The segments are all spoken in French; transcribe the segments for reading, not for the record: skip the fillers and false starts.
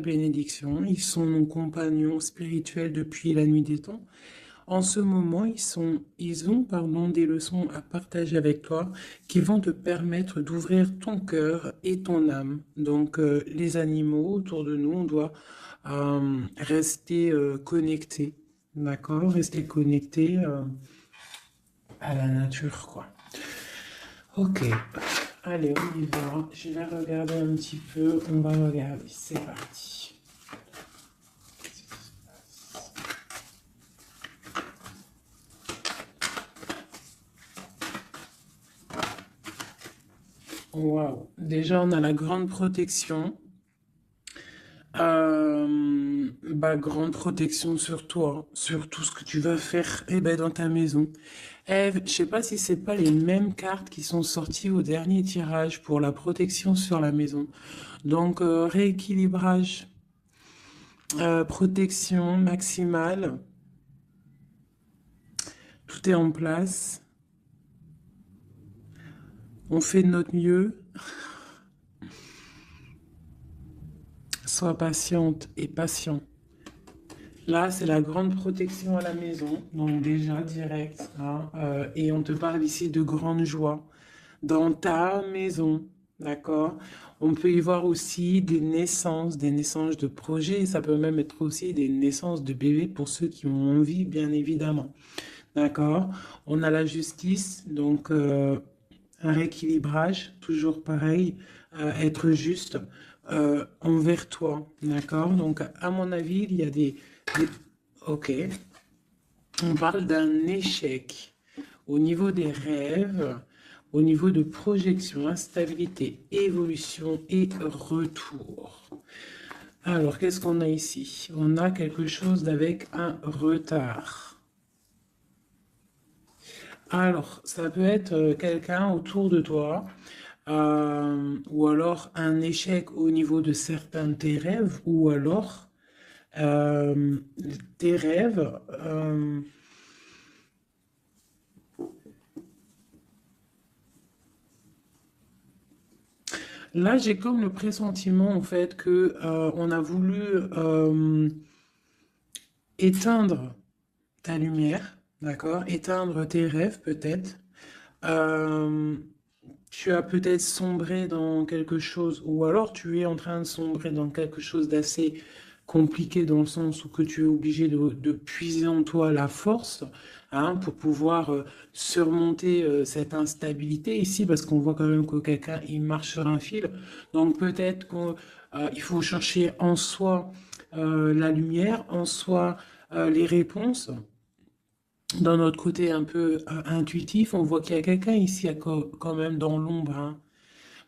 bénédiction. Ils sont nos compagnons spirituels depuis la nuit des temps. En ce moment, ils ont, pardon, des leçons à partager avec toi qui vont te permettre d'ouvrir ton cœur et ton âme. Donc, les animaux autour de nous, on doit rester connectés, d'accord? Rester connectés à la nature, quoi. Ok, allez, on y va. Je vais regarder un petit peu. On va regarder. C'est parti. Waouh. Déjà, on a la grande protection. Grande protection sur toi, sur tout ce que tu vas faire dans ta maison. Eve, je sais pas si c'est pas les mêmes cartes qui sont sorties au dernier tirage pour la protection sur la maison. Donc, rééquilibrage, protection maximale, tout est en place. On fait de notre mieux. Sois patiente et patient. Là, c'est la grande protection à la maison, donc déjà direct, hein, et on te parle ici de grande joie dans ta maison, d'accord? On peut y voir aussi des naissances de projets, ça peut même être aussi des naissances de bébés pour ceux qui ont envie, bien évidemment, d'accord? On a la justice, donc un rééquilibrage, toujours pareil, être juste envers toi, d'accord? Donc, à mon avis, il y a des... Ok, on parle d'un échec au niveau des rêves, au niveau de projection, instabilité, évolution et retour. Alors, qu'est-ce qu'on a ici? On a quelque chose avec un retard. Alors, ça peut être quelqu'un autour de toi, ou alors un échec au niveau de certains de tes rêves, ou alors euh, tes rêves. Là, j'ai comme le pressentiment en fait que on a voulu éteindre ta lumière, d'accord? Éteindre tes rêves peut-être. Euh, Tu as peut-être sombré dans quelque chose, ou alors tu es en train de sombrer dans quelque chose d'assez compliqué dans le sens où que tu es obligé de puiser en toi la force, hein, pour pouvoir surmonter cette instabilité ici, parce qu'on voit quand même que quelqu'un il marche sur un fil. Donc peut-être qu'il faut chercher en soi la lumière, en soi les réponses. Dans notre côté un peu intuitif, on voit qu'il y a quelqu'un ici quand même dans l'ombre, hein.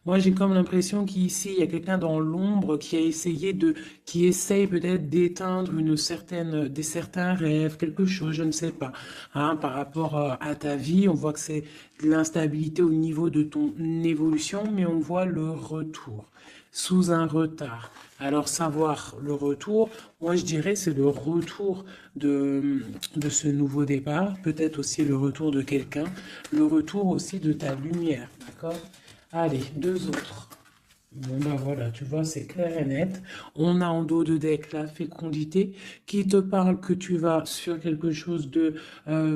Moi, j'ai comme l'impression qu'ici, il y a quelqu'un dans l'ombre qui a essayé qui essaye peut-être d'éteindre certains rêves, quelque chose, je ne sais pas, hein, par rapport à ta vie. On voit que c'est de l'instabilité au niveau de ton évolution, mais on voit le retour sous un retard. Alors, savoir le retour, moi je dirais c'est le retour de ce nouveau départ, peut-être aussi le retour de quelqu'un, le retour aussi de ta lumière, d'accord? Allez, deux autres. Bon, bah voilà, tu vois, c'est clair et net. On a en dos de deck la fécondité qui te parle que tu vas sur quelque chose de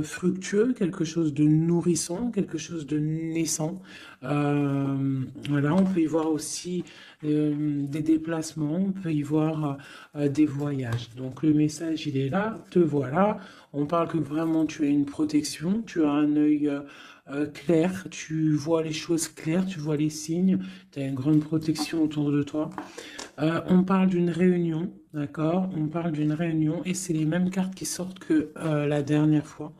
fructueux, quelque chose de nourrissant, quelque chose de naissant. Voilà, on peut y voir aussi des déplacements, on peut y voir des voyages. Donc le message, il est là, te voilà. On parle que vraiment tu as une protection, tu as un œil clair, tu vois les choses claires, tu vois les signes, tu as une grande protection autour de toi. On parle d'une réunion, d'accord? On parle d'une réunion et c'est les mêmes cartes qui sortent que la dernière fois.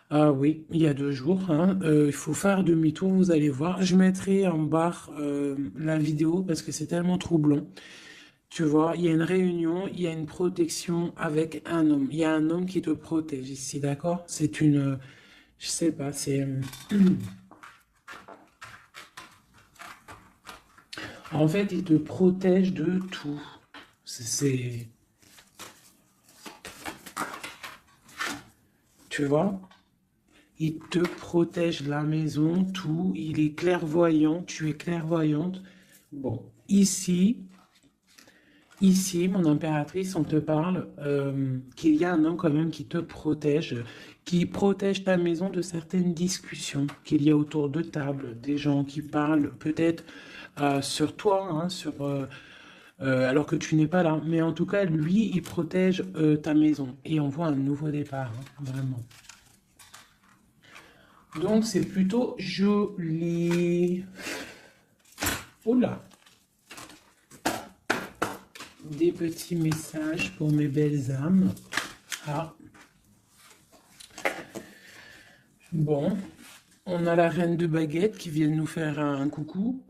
Ah oui, il y a 2 jours, hein. Il faut faire demi-tour, vous allez voir. Je mettrai en barre la vidéo parce que c'est tellement troublant. Tu vois, il y a une réunion, il y a une protection avec un homme. Il y a un homme qui te protège ici, d'accord? C'est une, je sais pas, c'est, en fait, il te protège de tout. C'est, tu vois, il te protège la maison, tout. Il est clairvoyant, tu es clairvoyante. Bon, ici, Ici, mon impératrice, on te parle qu'il y a un homme quand même qui te protège, qui protège ta maison de certaines discussions qu'il y a autour de table, des gens qui parlent peut-être sur toi, hein, alors que tu n'es pas là. Mais en tout cas, lui, il protège ta maison. Et on voit un nouveau départ, hein, vraiment. Donc, c'est plutôt joli. Oula! Des petits messages pour mes belles âmes. Ah, bon. On a la reine de baguette qui vient nous faire un coucou.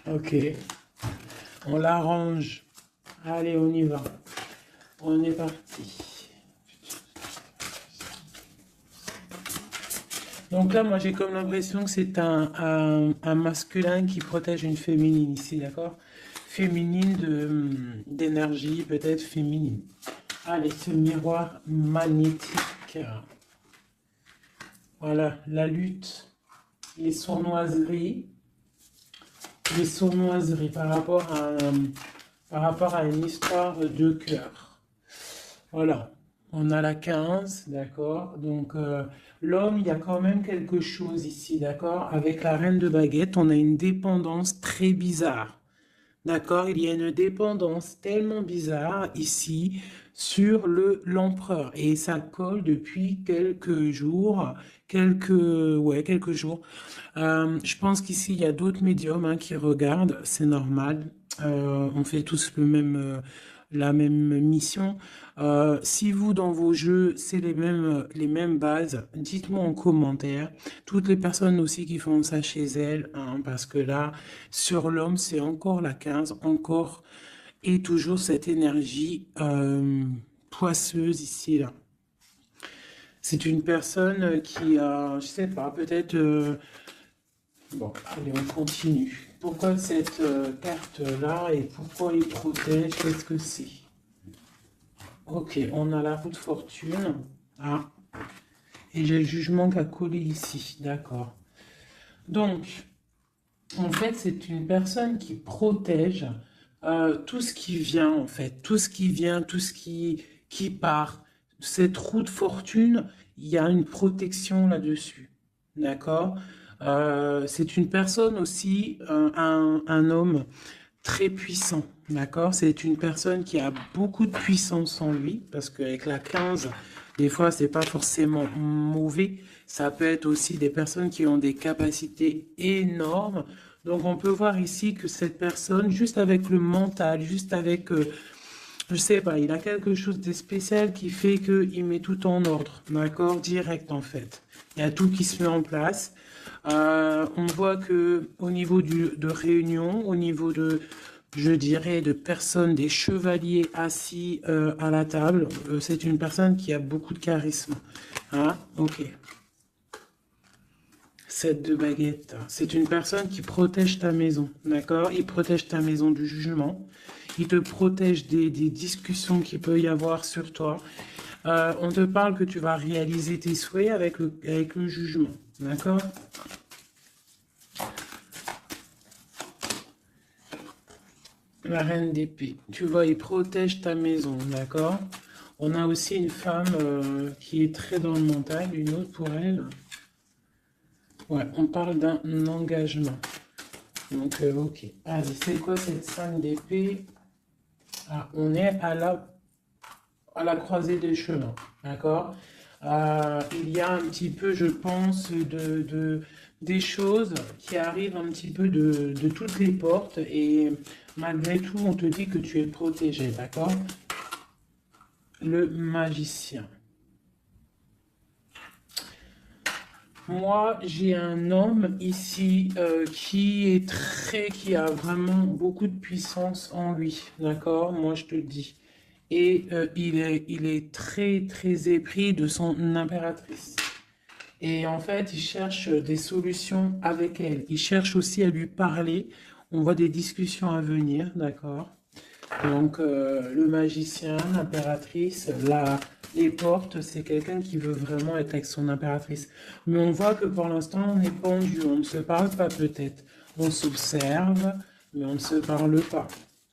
Ok. On l'arrange. Allez, on y va. On est parti. Donc là, moi, j'ai comme l'impression que c'est un masculin qui protège une féminine ici, d'accord? Féminine d'énergie, peut-être féminine. Allez, ce miroir magnétique. Voilà, la lutte, les sournoiseries par rapport à une histoire de cœur. Voilà, on a la 15, d'accord? Donc, l'homme, il y a quand même quelque chose ici, d'accord? Avec la reine de baguette, on a une dépendance très bizarre. D'accord, il y a une dépendance tellement bizarre ici sur l'empereur et ça colle depuis quelques jours. Je pense qu'ici il y a d'autres médiums hein, qui regardent, c'est normal. On fait tous la même mission. Si vous dans vos jeux c'est les mêmes bases, dites-moi en commentaire. Toutes les personnes aussi qui font ça chez elles, hein, parce que là. Sur l'homme, c'est encore la 15, encore et toujours cette énergie poisseuse ici, là. C'est une personne qui a, je sais pas, peut-être... bon, allez, on continue. Pourquoi cette carte-là et pourquoi il protège? Qu'est-ce que c'est? Ok, on a la roue de fortune. Ah, et j'ai le jugement qui a collé ici, d'accord. Donc, en fait, c'est une personne qui protège tout ce qui vient, en fait, tout ce qui vient, tout ce qui part. Cette roue de fortune, il y a une protection là-dessus. D'accord? C'est une personne aussi, un homme très puissant. D'accord? C'est une personne qui a beaucoup de puissance en lui, parce qu'avec la 15, des fois, c'est pas forcément mauvais. Ça peut être aussi des personnes qui ont des capacités énormes. Donc, on peut voir ici que cette personne, juste avec le mental, juste avec, je sais pas, il a quelque chose de spécial qui fait qu'il met tout en ordre, d'accord? Direct, en fait. Il y a tout qui se met en place. On voit que au niveau de réunion, au niveau de, je dirais, de personnes, des chevaliers assis à la table, c'est une personne qui a beaucoup de charisme. Hein? Ok. 7 de baguette. C'est une personne qui protège ta maison, d'accord? Il protège ta maison du jugement. Il te protège des discussions qu'il peut y avoir sur toi. On te parle que tu vas réaliser tes souhaits avec le jugement, d'accord? La reine d'épée. Tu vois, il protège ta maison, d'accord? On a aussi une femme qui est très dans le mental, une autre pour elle. Ouais, on parle d'un engagement. Donc, ok. Allez, c'est quoi cette 5 d'épée? Ah, on est à la croisée des chemins, d'accord? Il y a un petit peu, je pense, des choses qui arrivent un petit peu de toutes les portes et malgré tout, on te dit que tu es protégé, d'accord? Le magicien. Moi, j'ai un homme ici qui a vraiment beaucoup de puissance en lui, d'accord? Moi, je te le dis. Et il est très, très épris de son impératrice. Et en fait, il cherche des solutions avec elle. Il cherche aussi à lui parler. On voit des discussions à venir, d'accord? Donc, le magicien, l'impératrice, les portes, c'est quelqu'un qui veut vraiment être avec son impératrice. Mais on voit que pour l'instant, on est pendu, on ne se parle pas peut-être. On s'observe, mais on ne se parle pas.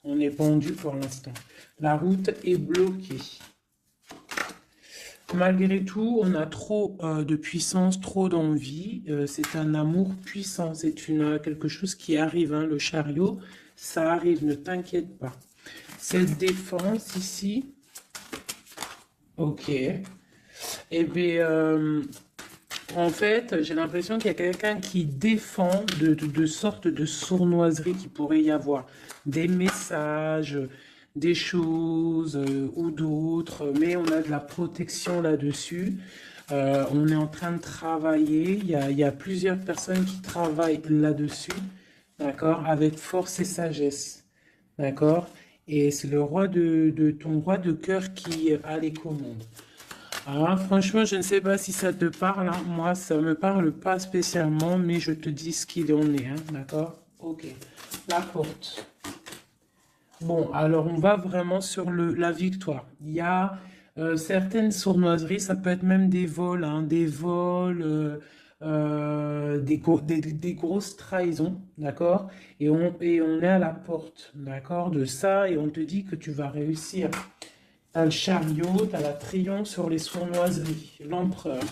On est pendu pour l'instant. La route est bloquée. Malgré tout, on a trop de puissance, trop d'envie. C'est un amour puissant. C'est quelque chose qui arrive, hein, le chariot. Ça arrive, ne t'inquiète pas. Cette défense ici. Ok. Eh bien, en fait, j'ai l'impression qu'il y a quelqu'un qui défend de sortes de sournoiseries qui pourrait y avoir. Des messages, des choses ou d'autres, mais on a de la protection là-dessus. On est en train de travailler. Il y a plusieurs personnes qui travaillent là-dessus, d'accord, avec force et sagesse, d'accord? Et c'est le roi de ton roi de cœur qui a les commandes. Ah, franchement, je ne sais pas si ça te parle, hein. Moi, ça me parle pas spécialement, mais je te dis ce qu'il en est, hein, d'accord? Ok. La porte. Bon, alors on va vraiment sur la victoire. Il y a certaines sournoiseries, ça peut être même des vols, hein, des vols, des grosses trahisons, d'accord? Et on est à la porte, d'accord, de ça, et on te dit que tu vas réussir. T'as le chariot, t'as la triomphe sur les sournoiseries, l'empereur.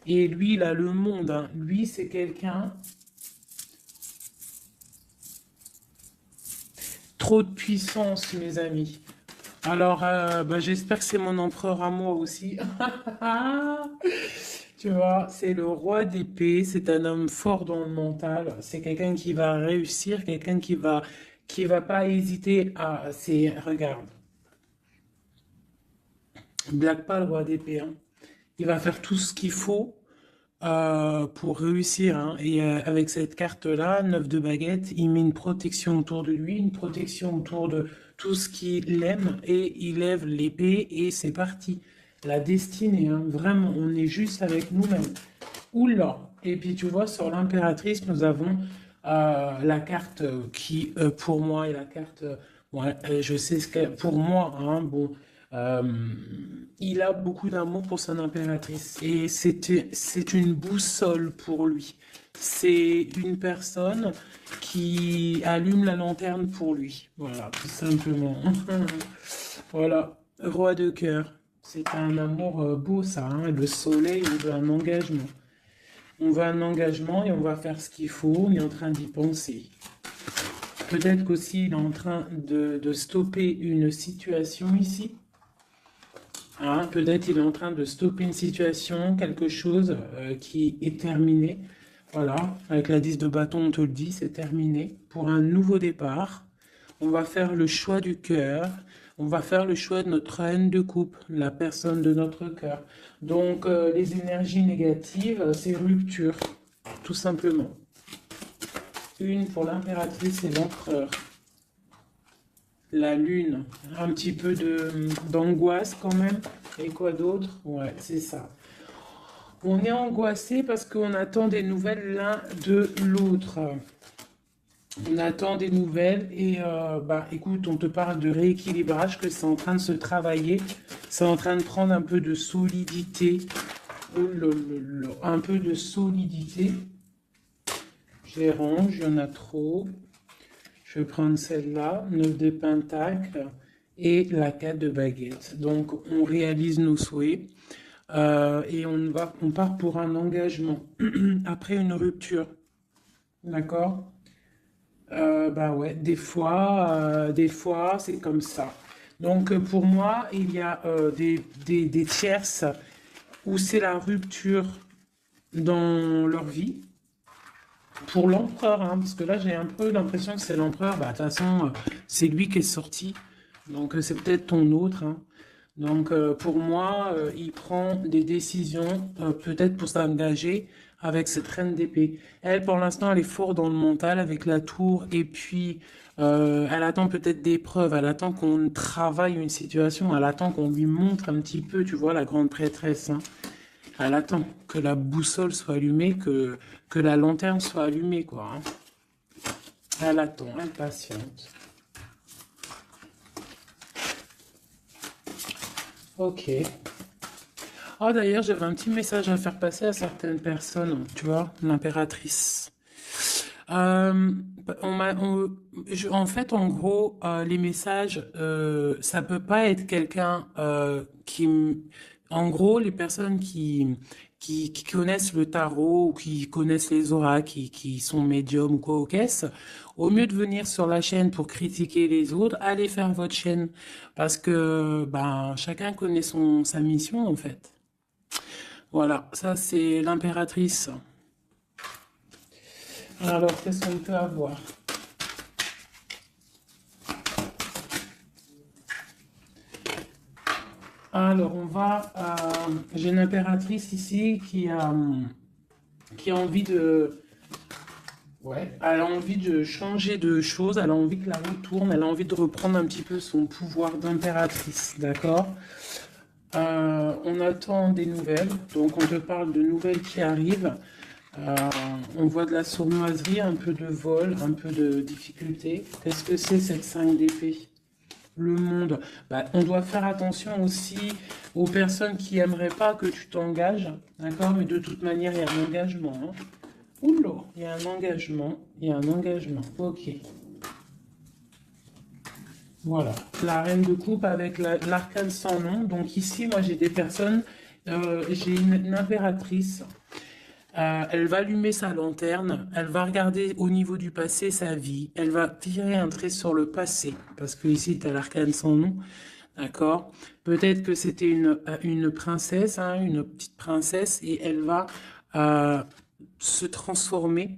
Et lui, il a le monde, hein. Lui, c'est quelqu'un. Trop de puissance, mes amis. Alors, bah, j'espère que c'est mon empereur à moi aussi. Tu vois, c'est le roi d'épée, c'est un homme fort dans le mental, c'est quelqu'un qui va réussir, quelqu'un qui va pas hésiter à, regarde, blague pas le roi d'épée, hein. Il va faire tout ce qu'il faut pour réussir, hein. Et avec cette carte-là, 9 de baguette, il met une protection autour de lui, une protection autour de tout ce qu'il aime, et il lève l'épée, et c'est parti. La destinée, hein, vraiment, on est juste avec nous-mêmes. Oula! Et puis tu vois, sur l'impératrice, nous avons la carte qui, pour moi, est la carte. Ouais, je sais ce que. Pour moi, hein, bon. euh, il a beaucoup d'amour pour son impératrice. Et c'est une boussole pour lui. C'est une personne qui allume la lanterne pour lui. Voilà, tout simplement. Voilà, roi de cœur. C'est un amour beau, ça, hein. Le soleil, on veut un engagement. On veut un engagement et on va faire ce qu'il faut. On est en train d'y penser. Peut-être qu'aussi il est en train de stopper une situation ici. Hein, peut-être il est en train de stopper une situation, quelque chose qui est terminé. Voilà, avec la 10 de bâton, on te le dit, c'est terminé. Pour un nouveau départ, on va faire le choix du cœur. On va faire le choix de notre reine de coupe, la personne de notre cœur. Donc, les énergies négatives, c'est rupture, tout simplement. Une pour l'impératrice et l'empereur. La lune, un petit peu d'angoisse quand même. Et quoi d'autre? Ouais, c'est ça. On est angoissé parce qu'on attend des nouvelles l'un de l'autre. On attend des nouvelles et bah écoute, on te parle de rééquilibrage, que c'est en train de se travailler, c'est en train de prendre un peu de solidité. Oh un peu de solidité. Je les range, il y en a trop. Je vais prendre celle-là, 9 de pentacle et la 4 de baguette. Donc on réalise nos souhaits et on part pour un engagement après une rupture. D'accord? Bah ouais, des fois, c'est comme ça. Donc pour moi, il y a des tierces où c'est la rupture dans leur vie. Pour l'empereur, hein, parce que là j'ai un peu l'impression que c'est l'empereur. Bah de toute façon, c'est lui qui est sorti. Donc c'est peut-être ton autre, hein. Donc pour moi, il prend des décisions peut-être pour s'engager avec cette reine d'épée. Elle, pour l'instant, elle est forte dans le mental avec la tour et puis elle attend peut-être des preuves, elle attend qu'on travaille une situation, elle attend qu'on lui montre un petit peu, tu vois, la grande prêtresse, hein. Elle attend que la boussole soit allumée, que la lanterne soit allumée, quoi, hein. Elle attend, elle patiente. Ok. Oh, d'ailleurs, j'avais un petit message à faire passer à certaines personnes, tu vois, l'impératrice. Euh, en fait, en gros, les messages, ça peut pas être quelqu'un en gros, les personnes qui connaissent le tarot ou qui connaissent les auras, qui sont médiums ou quoi au caisse, au mieux de venir sur la chaîne pour critiquer les autres, allez faire votre chaîne parce que ben chacun connaît sa mission en fait. Voilà, ça c'est l'impératrice. Alors, qu'est-ce qu'on peut avoir? Alors, j'ai une impératrice ici qui a envie de... Ouais, elle a envie de changer de choses, elle a envie que la roue tourne, elle a envie de reprendre un petit peu son pouvoir d'impératrice, d'accord? On attend des nouvelles, donc on te parle de nouvelles qui arrivent. Euh, on voit de la sournoiserie, un peu de vol, un peu de difficulté. Qu'est-ce que c'est cette 5 d'épée? Le monde. Bah, on doit faire attention aussi aux personnes qui aimeraient pas que tu t'engages, d'accord? Mais de toute manière, il y a un engagement, hein. Oula, il y a un engagement, il y a un engagement. Ok. Voilà. La reine de coupe avec l'arcane sans nom. Donc ici, moi, j'ai des personnes, j'ai une impératrice. Elle va allumer sa lanterne, elle va regarder au niveau du passé sa vie, elle va tirer un trait sur le passé, parce que ici tu as l'arcane sans nom, d'accord? Peut-être que c'était une princesse, hein, une petite princesse, et elle va euh, se transformer,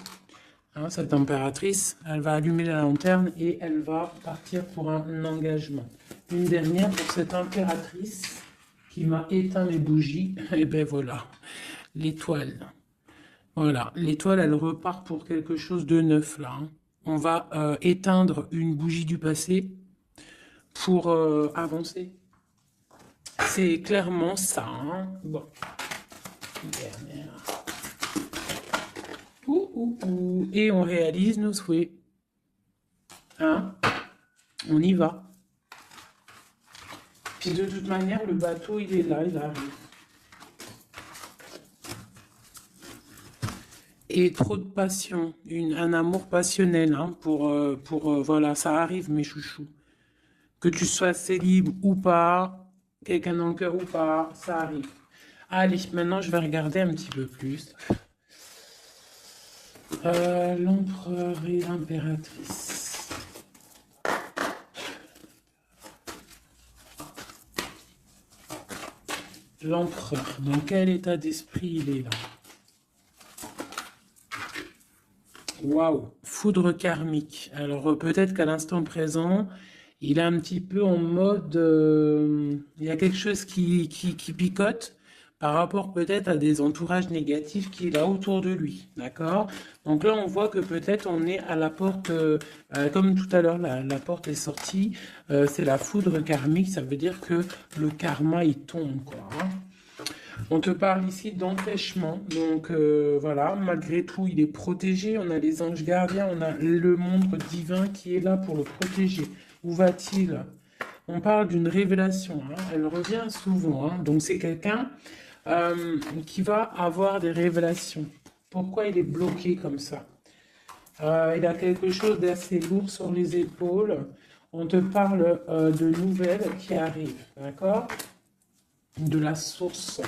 hein, cette impératrice, elle va allumer la lanterne et elle va partir pour un engagement. Une dernière pour cette impératrice qui m'a éteint mes bougies, et ben voilà, l'étoile. Voilà, l'étoile, elle repart pour quelque chose de neuf là, hein. On va éteindre une bougie du passé pour avancer. C'est clairement ça, hein. Bon, dernière. Et on réalise nos souhaits. Hein? On y va. Puis de toute manière, le bateau, il est là, il arrive. Et trop de passion, un amour passionnel, hein, voilà, ça arrive, mes chouchous. Que tu sois célib ou pas, quelqu'un dans le cœur ou pas, ça arrive. Allez, maintenant je vais regarder un petit peu plus. L'empereur et l'impératrice. L'empereur, dans quel état d'esprit il est là? Waouh, foudre karmique. Alors peut-être qu'à l'instant présent, il est un petit peu en mode, il y a quelque chose qui picote par rapport peut-être à des entourages négatifs qu'il a autour de lui, d'accord? Donc là, on voit que peut-être on est à la porte, comme tout à l'heure, la porte est sortie, c'est la foudre karmique, ça veut dire que le karma, il tombe, quoi, hein. On te parle ici d'empêchement, donc voilà, malgré tout, il est protégé. On a les anges gardiens, on a le monde divin qui est là pour le protéger. Où va-t-il? On parle d'une révélation, hein. Elle revient souvent, hein. Donc c'est quelqu'un qui va avoir des révélations. Pourquoi il est bloqué comme ça? Il a quelque chose d'assez lourd sur les épaules. On te parle de nouvelles qui arrivent, d'accord? De la source.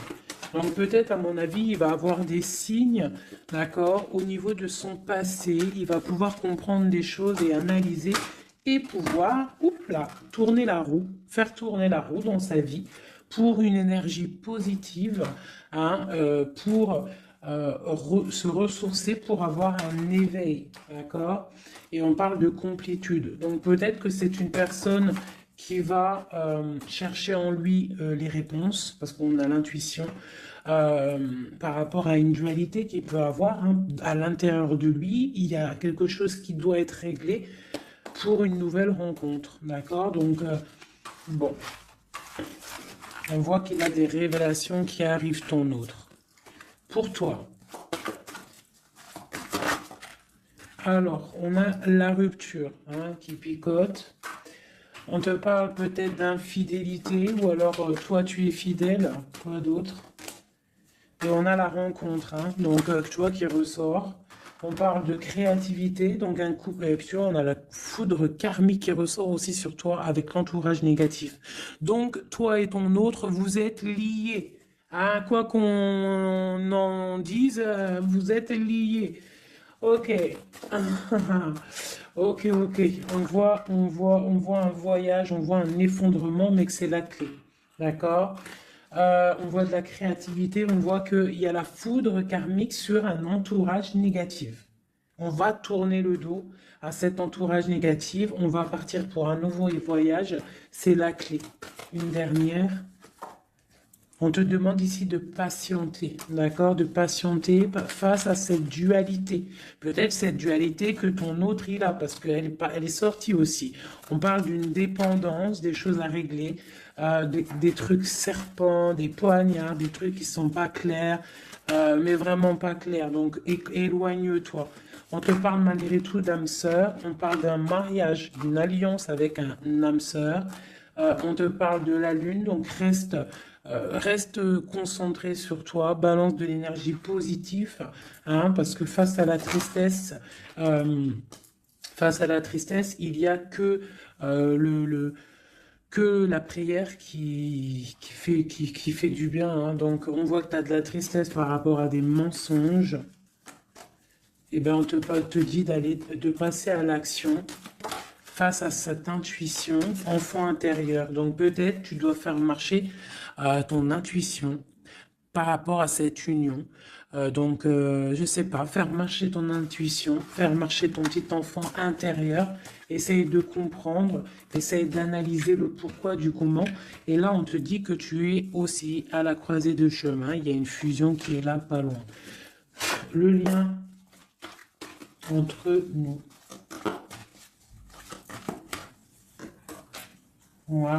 Donc peut-être, à mon avis, il va avoir des signes, d'accord, au niveau de son passé. Il va pouvoir comprendre des choses et analyser et pouvoir, là, tourner la roue, faire tourner la roue dans sa vie pour une énergie positive, hein, pour se ressourcer, pour avoir un éveil, d'accord? Et on parle de complétude. Donc peut-être que c'est une personne qui va chercher en lui les réponses, parce qu'on a l'intuition par rapport à une dualité qu'il peut avoir, hein. À l'intérieur de lui, il y a quelque chose qui doit être réglé pour une nouvelle rencontre, d'accord? Donc, bon, on voit qu'il a des révélations qui arrivent ton autre. Pour toi. Alors, on a la rupture, hein, qui picote. On te parle peut-être d'infidélité, ou alors toi tu es fidèle, quoi d'autre? Et on a la rencontre, hein, donc tu vois qui ressort. On parle de créativité, donc un couple avec toi, on a la foudre karmique qui ressort aussi sur toi avec l'entourage négatif. Donc, toi et ton autre, vous êtes liés. À quoi qu'on en dise, vous êtes liés. Ok. Ok, ok. On voit un voyage, on voit un effondrement, mais que c'est la clé. D'accord? On voit de la créativité, on voit qu'il y a la foudre karmique sur un entourage négatif. On va tourner le dos à cet entourage négatif, on va partir pour un nouveau voyage, c'est la clé. Une dernière. On te demande ici de patienter, d'accord? De patienter face à cette dualité. Peut-être cette dualité que ton autre il a, parce qu'elle est, pas, elle est sortie aussi. On parle d'une dépendance, des choses à régler, des trucs serpents, des poignards, des trucs qui sont pas clairs, mais vraiment pas clairs. Donc éloigne-toi. On te parle malgré tout d'âme sœur, on parle d'un mariage, d'une alliance avec un âme sœur. On te parle de la lune, donc reste concentré sur toi, balance de l'énergie positive, hein, parce que face à la tristesse, il n'y a que que la prière qui fait du bien, hein. Donc on voit que tu as de la tristesse par rapport à des mensonges. Et bien on te dit de passer à l'action face à cette intuition, enfant intérieur. Donc peut-être tu dois faire marcher ton intuition par rapport à cette union. Je sais pas, faire marcher ton intuition, faire marcher ton petit enfant intérieur, essaye de comprendre, essaye d'analyser le pourquoi du comment. Et là, on te dit que tu es aussi à la croisée de chemin. Il y a une fusion qui est là, pas loin. Le lien entre nous. Waouh.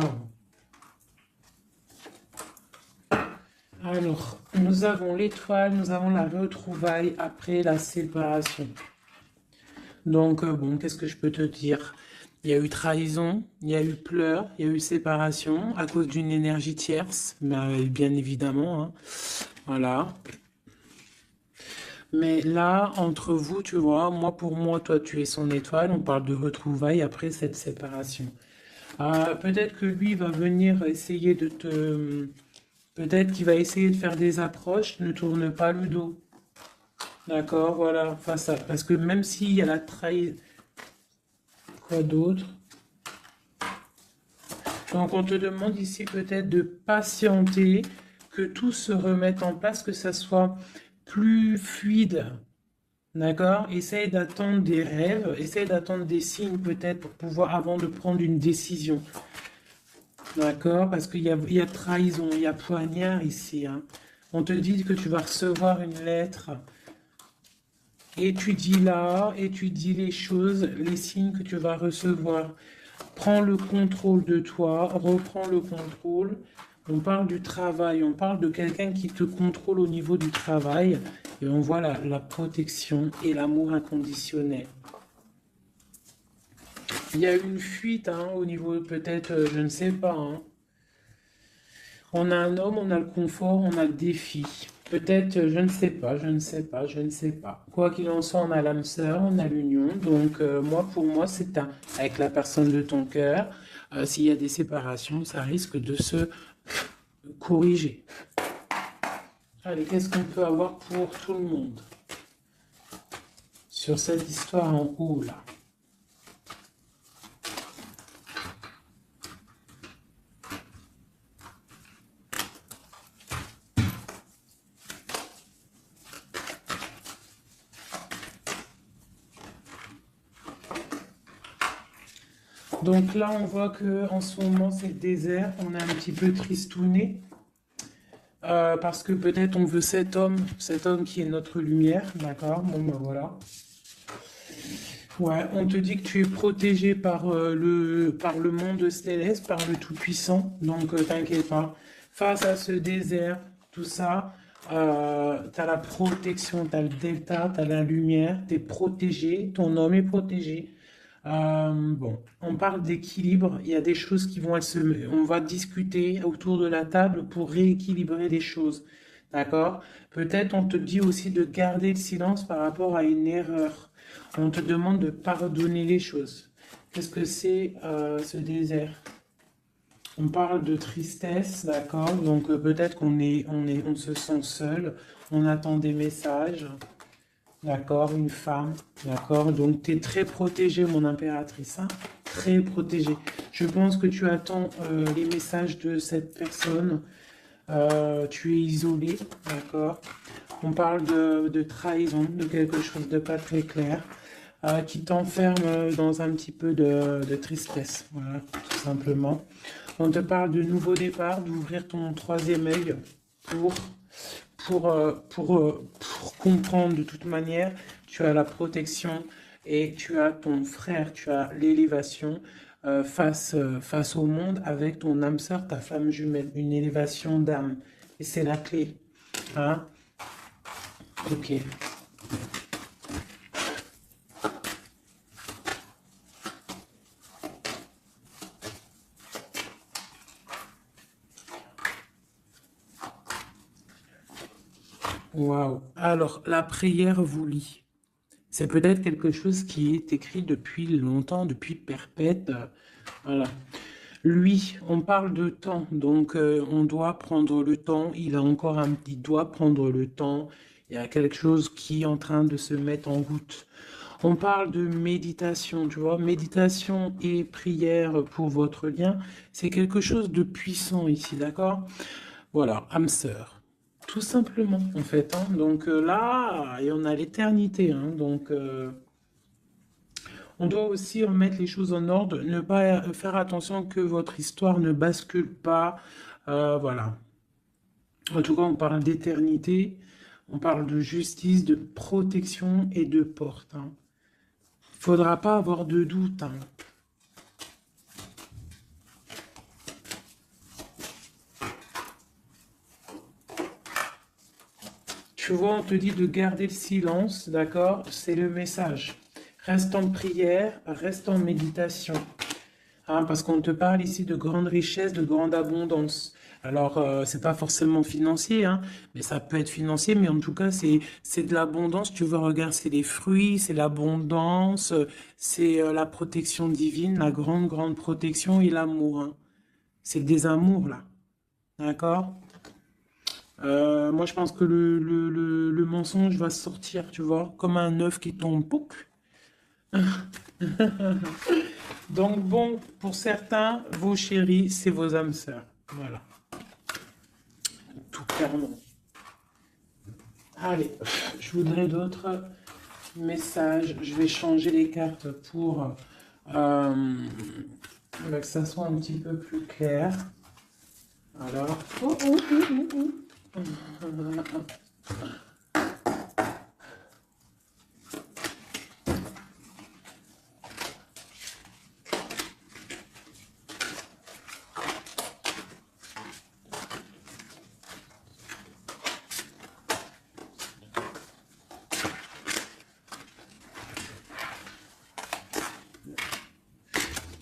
Alors, nous avons l'étoile, nous avons la retrouvaille après la séparation. Donc, bon, qu'est-ce que je peux te dire? Il y a eu trahison, il y a eu pleurs, il y a eu séparation à cause d'une énergie tierce, bien évidemment, hein. Voilà. Mais là, entre vous, tu vois, moi pour moi, toi tu es son étoile, on parle de retrouvailles après cette séparation. Peut-être que lui va venir essayer de te... Peut-être qu'il va essayer de faire des approches, ne tourne pas le dos. D'accord, voilà, face à... Parce que même s'il y a la trahison... Quoi d'autre? Donc on te demande ici peut-être de patienter, que tout se remette en place, que ça soit plus fluide. D'accord? Essaye d'attendre des rêves, essaye d'attendre des signes peut-être pour pouvoir, avant de prendre une décision. D'accord? Parce il y a trahison, il y a poignard ici, hein. On te dit que tu vas recevoir une lettre. Étudie-la, étudie les choses, les signes que tu vas recevoir. Prends le contrôle de toi, reprends le contrôle. On parle du travail, on parle de quelqu'un qui te contrôle au niveau du travail. Et on voit la protection et l'amour inconditionnel. Il y a une fuite, hein, au niveau peut-être, je ne sais pas, hein. On a un homme, on a le confort, on a le défi. Peut-être, je ne sais pas, je ne sais pas, je ne sais pas. Quoi qu'il en soit, on a l'âme sœur, on a l'union. Donc, pour moi, c'est avec la personne de ton cœur. S'il y a des séparations, ça risque de se corriger. Allez, qu'est-ce qu'on peut avoir pour tout le monde sur cette histoire en haut, là? Donc là, on voit que en ce moment, c'est le désert. On est un petit peu tristouné. Parce que peut-être on veut cet homme qui est notre lumière, d'accord? Bon, ben voilà. Ouais, on te dit que tu es protégé par le monde céleste, par le Tout-Puissant, donc t'inquiète pas. Face à ce désert, tout ça, t'as la protection, t'as le delta, t'as la lumière, t'es protégé, ton homme est protégé. Bon, on parle d'équilibre, il y a des choses qui vont on va discuter autour de la table pour rééquilibrer les choses. D'accord? Peut-être on te dit aussi de garder le silence par rapport à une erreur. On te demande de pardonner les choses. Qu'est-ce que c'est ce désert? On parle de tristesse, d'accord? Donc peut-être on se sent seul, on attend des messages, d'accord? Une femme, d'accord? Donc tu es très protégée, mon impératrice, hein? Très protégée. Je pense que tu attends les messages de cette personne. Tu es isolé, d'accord? On parle de trahison, de quelque chose de pas très clair, qui t'enferme dans un petit peu de tristesse, voilà, tout simplement. On te parle de nouveau départ, d'ouvrir ton troisième œil pour, pour comprendre de toute manière, tu as la protection et tu as ton frère, tu as l'élévation face au monde avec ton âme sœur, ta flamme jumelle, une élévation d'âme. Et c'est la clé. Hein? Ok. Waouh. Alors, la prière vous lie. C'est peut-être quelque chose qui est écrit depuis longtemps, depuis perpète. Voilà. Lui, on parle de temps, donc on doit prendre le temps. Il doit prendre le temps. Il y a quelque chose qui est en train de se mettre en route. On parle de méditation, tu vois, méditation et prière pour votre lien, c'est quelque chose de puissant ici, d'accord? Voilà, âme sœur. Tout simplement, en fait, hein. Donc là, et on a l'éternité, hein. Donc on doit aussi remettre les choses en ordre, ne pas faire attention que votre histoire ne bascule pas. Voilà. En tout cas, on parle d'éternité, on parle de justice, de protection et de porte, hein. Faudra pas avoir de doute, hein. Tu vois, on te dit de garder le silence, d'accord? C'est le message. Reste en prière, reste en méditation. Hein, parce qu'on te parle ici de grande richesse, de grande abondance. Alors, c'est pas forcément financier, hein, mais ça peut être financier, mais en tout cas, c'est de l'abondance. Tu vois, regarde, c'est les fruits, c'est l'abondance, c'est la protection divine, la grande, grande protection et l'amour, hein. C'est des amours, là. D'accord? Moi, je pense que le mensonge va sortir, tu vois, comme un œuf qui tombe. Pouc. Donc, bon, pour certains, vos chéris, c'est vos âmes sœurs. Voilà, tout clairement. Allez, je voudrais d'autres messages. Je vais changer les cartes pour que ça soit un petit peu plus clair. Alors, oh, oh, oh, oh, oh.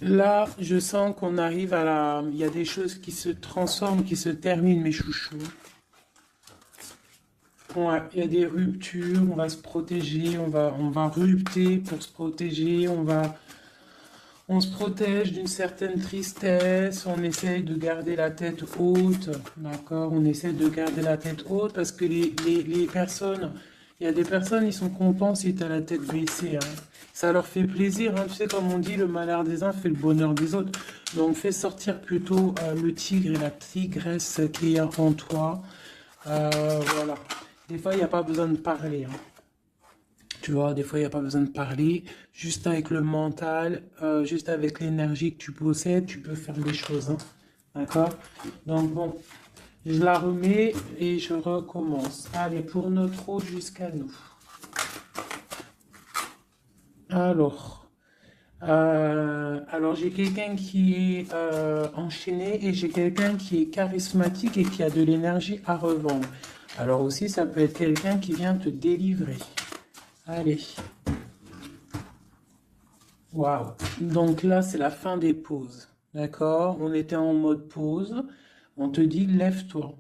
Là, je sens qu'on arrive à la... Il y a des choses qui se transforment, qui se terminent, mes chouchous. Ouais, il y a des ruptures, on va se protéger, on va rupter pour se protéger, on se protège d'une certaine tristesse, on essaye de garder la tête haute, d'accord? On essaie de garder la tête haute parce que les personnes, il y a des personnes, ils sont contents si tu as la tête baissée, hein. Ça leur fait plaisir, hein. Tu sais, comme on dit, le malheur des uns fait le bonheur des autres. Donc, fais sortir plutôt le tigre et la tigresse qui est en toi. Voilà. Des fois, il n'y a pas besoin de parler, hein. Tu vois, des fois, il n'y a pas besoin de parler. Juste avec le mental, juste avec l'énergie que tu possèdes, tu peux faire des choses, hein. D'accord? Donc, bon, je la remets et je recommence. Allez, pour notre eau jusqu'à nous. Alors, alors j'ai quelqu'un qui est enchaîné et j'ai quelqu'un qui est charismatique et qui a de l'énergie à revendre. Alors aussi, ça peut être quelqu'un qui vient te délivrer. Allez. Waouh. Donc là, c'est la fin des pauses. D'accord? On était en mode pause. On te dit, lève-toi.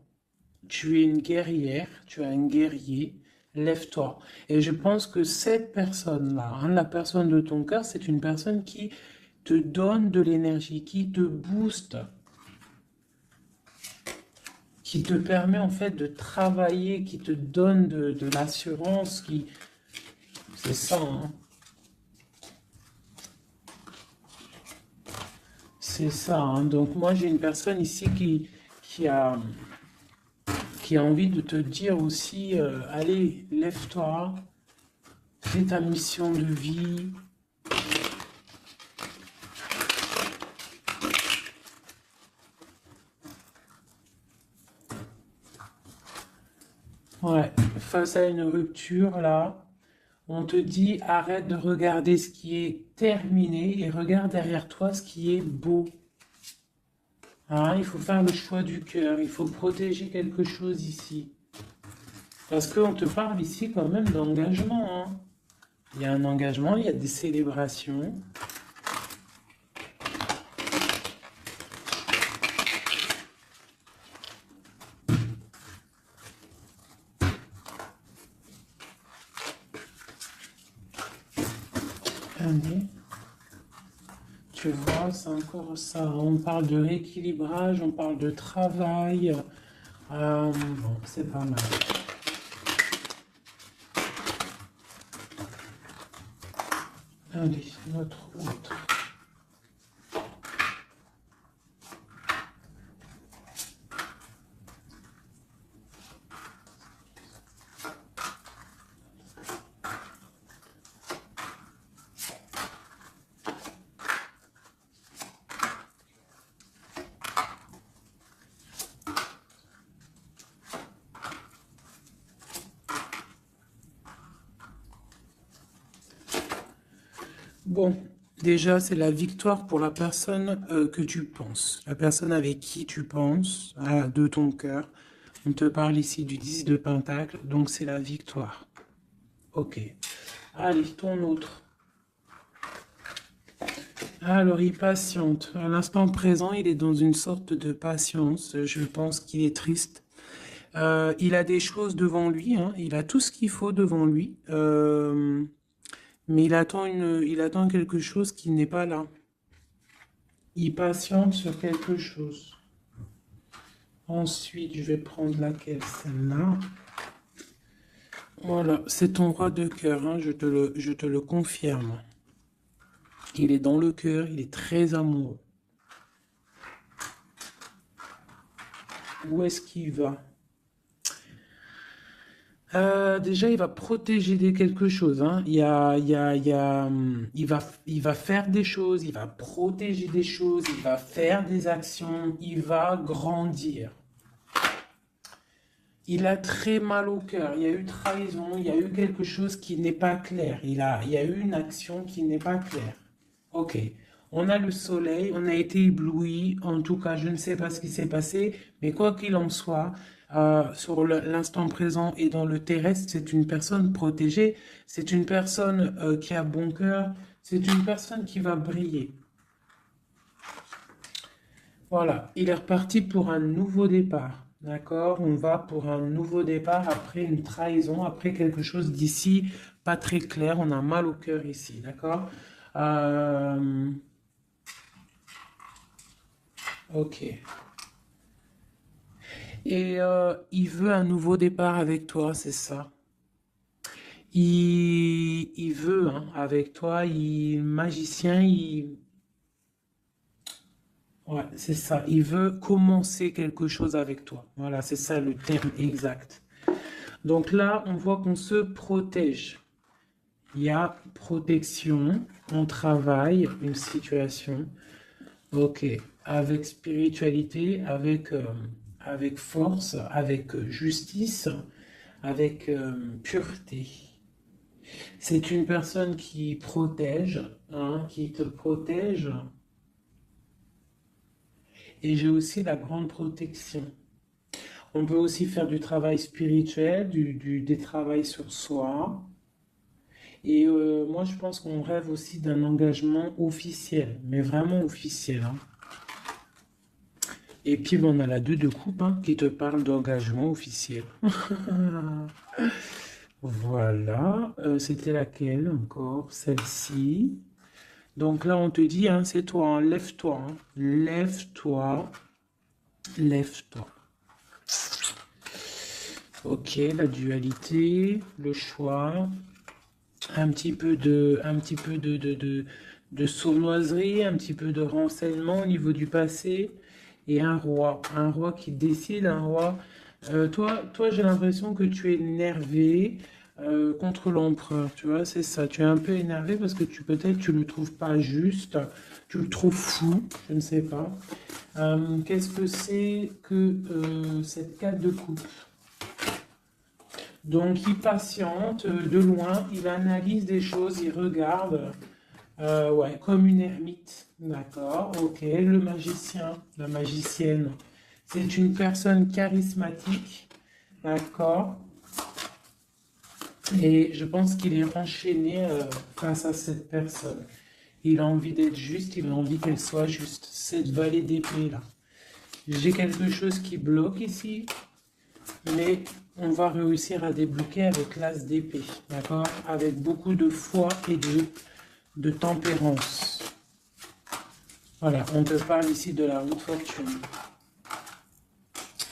Tu es une guerrière, tu es un guerrier, lève-toi. Et je pense que cette personne-là, hein, la personne de ton cœur, c'est une personne qui te donne de l'énergie, qui te booste, qui te permet en fait de travailler, qui te donne de l'assurance, qui... C'est ça, hein. C'est ça, hein. Donc moi j'ai une personne ici qui a, qui a envie de te dire aussi, allez, lève-toi, fais ta mission de vie. Ouais, face à une rupture là, on te dit arrête de regarder ce qui est terminé et regarde derrière toi ce qui est beau. Hein, il faut faire le choix du cœur, il faut protéger quelque chose ici. Parce qu'on te parle ici quand même d'engagement, hein. Il y a un engagement, il y a des célébrations. Allez. Tu vois, c'est encore ça. On parle de rééquilibrage, on parle de travail. Bon, c'est pas mal. Allez, notre autre. Bon, déjà, c'est la victoire pour la personne que tu penses. La personne avec qui tu penses, de ton cœur. On te parle ici du 10 de Pentacle, donc c'est la victoire. Ok. Allez, ton autre. Alors, il patiente. À l'instant présent, il est dans une sorte de patience. Je pense qu'il est triste. Il a des choses devant lui, hein. Il a tout ce qu'il faut devant lui. Mais il attend quelque chose qui n'est pas là. Il patiente sur quelque chose. Ensuite, je vais prendre laquelle? Celle-là. Voilà, c'est ton roi de cœur, hein, je te le confirme. Il est dans le cœur, il est très amoureux. Où est-ce qu'il va? Déjà, il va protéger quelque chose, hein. Il va faire des choses, il va protéger des choses, il va faire des actions, il va grandir. Il a très mal au cœur. Il y a eu trahison, il y a eu quelque chose qui n'est pas clair. Il y a eu une action qui n'est pas claire. Ok. On a le soleil, on a été ébloui. En tout cas, je ne sais pas ce qui s'est passé, mais quoi qu'il en soit, sur l'instant présent et dans le terrestre, c'est une personne protégée. C'est une personne qui a bon cœur. C'est une personne qui va briller. Voilà, il est reparti pour un nouveau départ. D'accord? On va pour un nouveau départ après une trahison, après quelque chose d'ici pas très clair. On a mal au cœur ici. D'accord? Euh, ok. Et il veut un nouveau départ avec toi, c'est ça? Il veut hein, avec toi, il magicien, il ouais, c'est ça. Il veut commencer quelque chose avec toi. Voilà, c'est ça le terme exact. Donc là, on voit qu'on se protège. Il y a protection, on travaille une situation. Ok, avec spiritualité, avec force, avec justice, avec pureté. C'est une personne qui protège, hein, qui te protège. Et j'ai aussi la grande protection. On peut aussi faire du travail spirituel, des travails sur soi. Et moi, je pense qu'on rêve aussi d'un engagement officiel, mais vraiment officiel, hein. Et puis, bon, on a la 2 de coupe hein, qui te parle d'engagement officiel. Voilà. C'était laquelle encore? Celle-ci. Donc là, on te dit, hein, c'est toi, hein, lève-toi. Hein. Lève-toi. Lève-toi. Ok, la dualité, le choix, un petit peu de sournoiserie, un petit peu de renseignement au niveau du passé, et un roi qui décide, un roi. Toi, j'ai l'impression que tu es énervé contre l'empereur, tu vois, c'est ça. Tu es un peu énervé parce que peut-être tu le trouves pas juste, tu le trouves fou, je ne sais pas. Qu'est-ce que c'est que cette 4 de coupe? Donc, il patiente de loin, il analyse des choses, il regarde, ouais, comme une ermite. D'accord, ok. Le magicien, la magicienne, c'est une personne charismatique. D'accord. Et je pense qu'il est enchaîné face à cette personne. Il a envie d'être juste, il a envie qu'elle soit juste. Cette vallée d'épée là. J'ai quelque chose qui bloque ici. Mais on va réussir à débloquer avec l'as d'épée, d'accord? Avec beaucoup de foi et de tempérance. Voilà, on te parle ici de la haute fortune.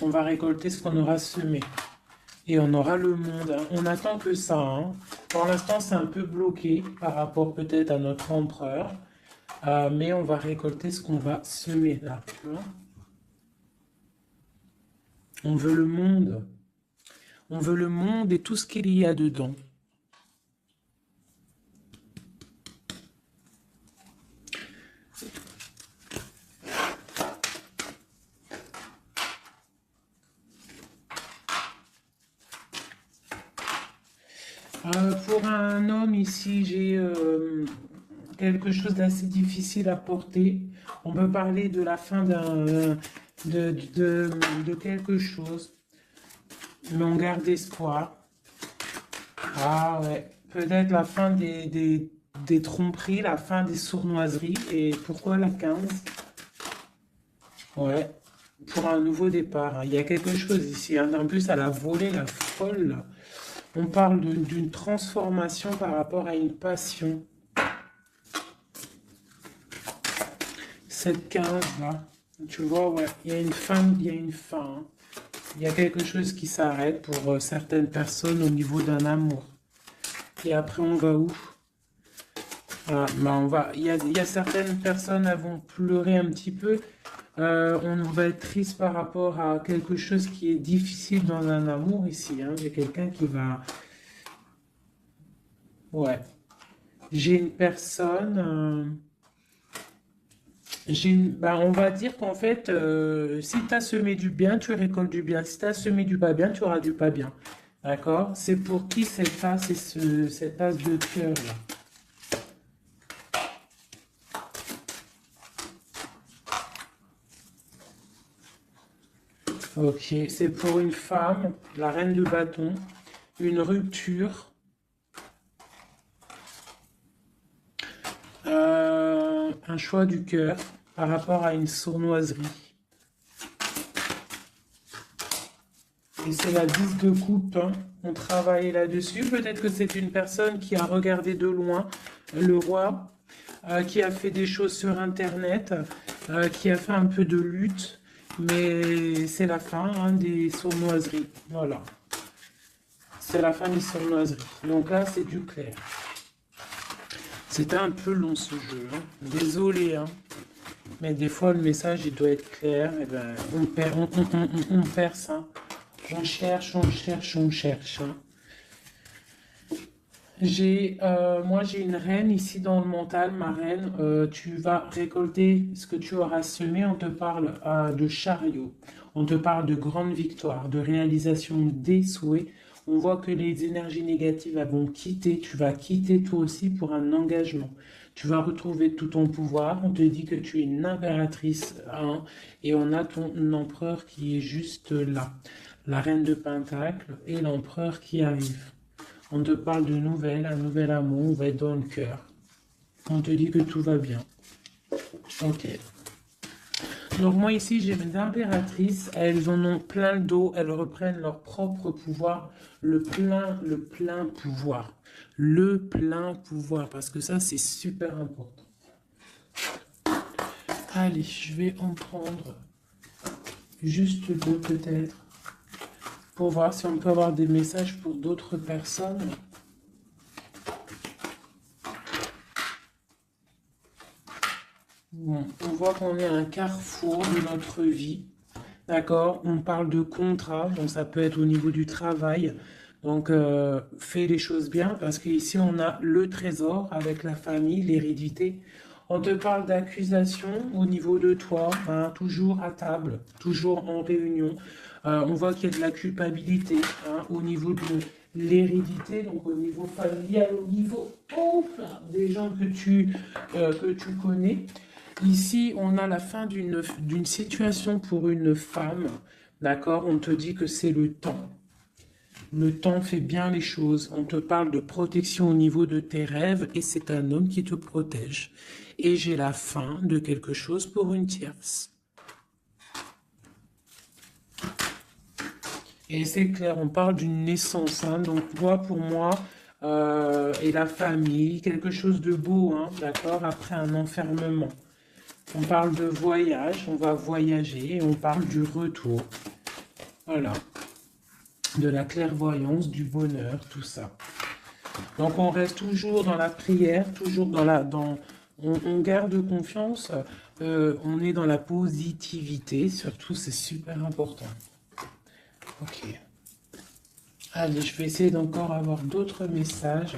On va récolter ce qu'on aura semé. Et on aura le monde. Hein. On n'attend que ça. Hein. Pour l'instant, c'est un peu bloqué par rapport peut-être à notre empereur. Mais on va récolter ce qu'on va semer là. Tu vois? On veut le monde. On veut le monde et tout ce qu'il y a dedans. Pour un homme ici, j'ai quelque chose d'assez difficile à porter. On peut parler de la fin de quelque chose, mais on garde espoir. Ah ouais, peut-être la fin des tromperies, la fin des sournoiseries. Et pourquoi la 15? Ouais, pour un nouveau départ. Hein. Il y a quelque chose ici. Hein. En plus, elle a volé la folle. Là. On parle d'une transformation par rapport à une passion. Cette 15 là, tu vois, ouais, il y a une fin, il y a une fin. Hein. Il y a quelque chose qui s'arrête pour certaines personnes au niveau d'un amour. Et après, on va où? Ah, bah il y a certaines personnes qui vont pleurer un petit peu. On va être triste par rapport à quelque chose qui est difficile dans un amour ici. Hein. J'ai quelqu'un qui va... Ouais. J'ai une personne... on va dire qu'en fait, si tu as semé du bien, tu récoltes du bien. Si tu as semé du pas bien, tu auras du pas bien. D'accord? C'est pour qui cette tasse et cette tasse de cœur là? Ok, c'est pour une femme, la reine de bâton, une rupture, un choix du cœur par rapport à une sournoiserie. Et c'est la 10 de coupe, hein. On travaille là-dessus. Peut-être que c'est une personne qui a regardé de loin le roi, qui a fait des choses sur Internet, qui a fait un peu de lutte, mais c'est la fin hein, des sournoiseries. Voilà. C'est la fin des sournoiseries. Donc là, c'est du clair. C'était un peu long ce jeu. Hein. Désolé, hein. Mais des fois, le message, il doit être clair. Et ben, on perd ça. On cherche, on cherche, on cherche. Hein. Moi, j'ai une reine ici dans le mental, ma reine. Tu vas récolter ce que tu auras semé. On te parle de chariot. On te parle de grande victoire, de réalisation des souhaits. On voit que les énergies négatives elles vont quitter. Tu vas quitter toi aussi pour un engagement. Tu vas retrouver tout ton pouvoir. On te dit que tu es une impératrice, hein, et on a ton empereur qui est juste là. La reine de Pentacle et l'empereur qui arrive. On te parle de nouvelles, un nouvel amour, on va être dans le cœur. On te dit que tout va bien. Ok. Donc moi ici, j'ai mes impératrices, elles en ont plein le dos, elles reprennent leur propre pouvoir, le plein pouvoir. Le plein pouvoir, parce que ça, c'est super important. Allez, je vais en prendre juste deux peut-être, pour voir si on peut avoir des messages pour d'autres personnes. Bon, on voit qu'on est à un carrefour de notre vie. D'accord? On parle de contrat, donc ça peut être au niveau du travail. Donc, fais les choses bien parce qu'ici, on a le trésor avec la famille, l'hérédité. On te parle d'accusation au niveau de toi, hein, toujours à table, toujours en réunion. On voit qu'il y a de la culpabilité hein, au niveau de l'hérédité, donc au niveau familial, au niveau des gens que tu connais. Ici, on a la fin d'une situation pour une femme. D'accord? On te dit que c'est le temps. Le temps fait bien les choses. On te parle de protection au niveau de tes rêves et c'est un homme qui te protège. Et j'ai la fin de quelque chose pour une tierce. Et c'est clair, on parle d'une naissance. Hein, donc, toi, pour moi, et la famille, quelque chose de beau, hein, d'accord, après un enfermement. On parle de voyage, on va voyager, et on parle du retour. Voilà. De la clairvoyance, du bonheur, tout ça. Donc on reste toujours dans la prière, toujours on garde confiance, on est dans la positivité, surtout c'est super important. Ok. Allez, je vais essayer d'encore avoir d'autres messages.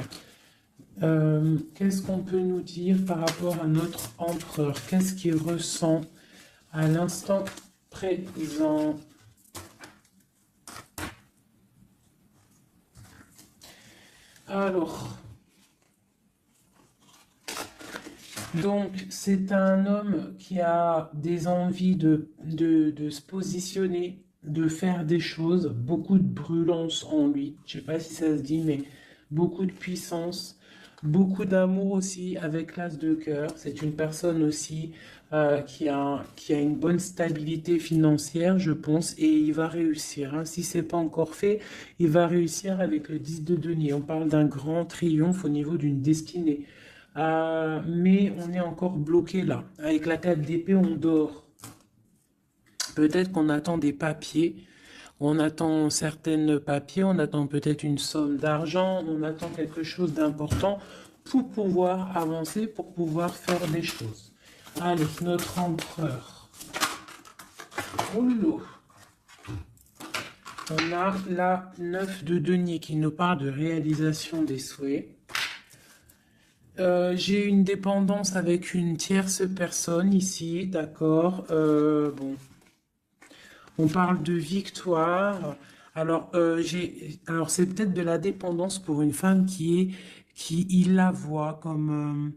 Qu'est-ce qu'on peut nous dire par rapport à notre empereur? Qu'est-ce qu'il ressent à l'instant présent? Alors, donc c'est un homme qui a des envies de se positionner, de faire des choses, beaucoup de brûlance en lui. Je ne sais pas si ça se dit, mais beaucoup de puissance, beaucoup d'amour aussi avec l'as de cœur. C'est une personne aussi qui a une bonne stabilité financière, je pense, et il va réussir. Hein. Si c'est pas encore fait, il va réussir avec le 10 de denier. On parle d'un grand triomphe au niveau d'une destinée. Mais on est encore bloqué là. Avec la 4 d'épée, on dort. Peut-être qu'on attend des papiers. On attend certains papiers, on attend peut-être une somme d'argent, on attend quelque chose d'important pour pouvoir avancer, pour pouvoir faire des choses. Allez, notre empereur. Oulou. On a la 9 de denier qui nous parle de réalisation des souhaits. J'ai une dépendance avec une tierce personne ici, d'accord. Bon, on parle de victoire. Alors c'est peut-être de la dépendance pour une femme qui il la voit comme,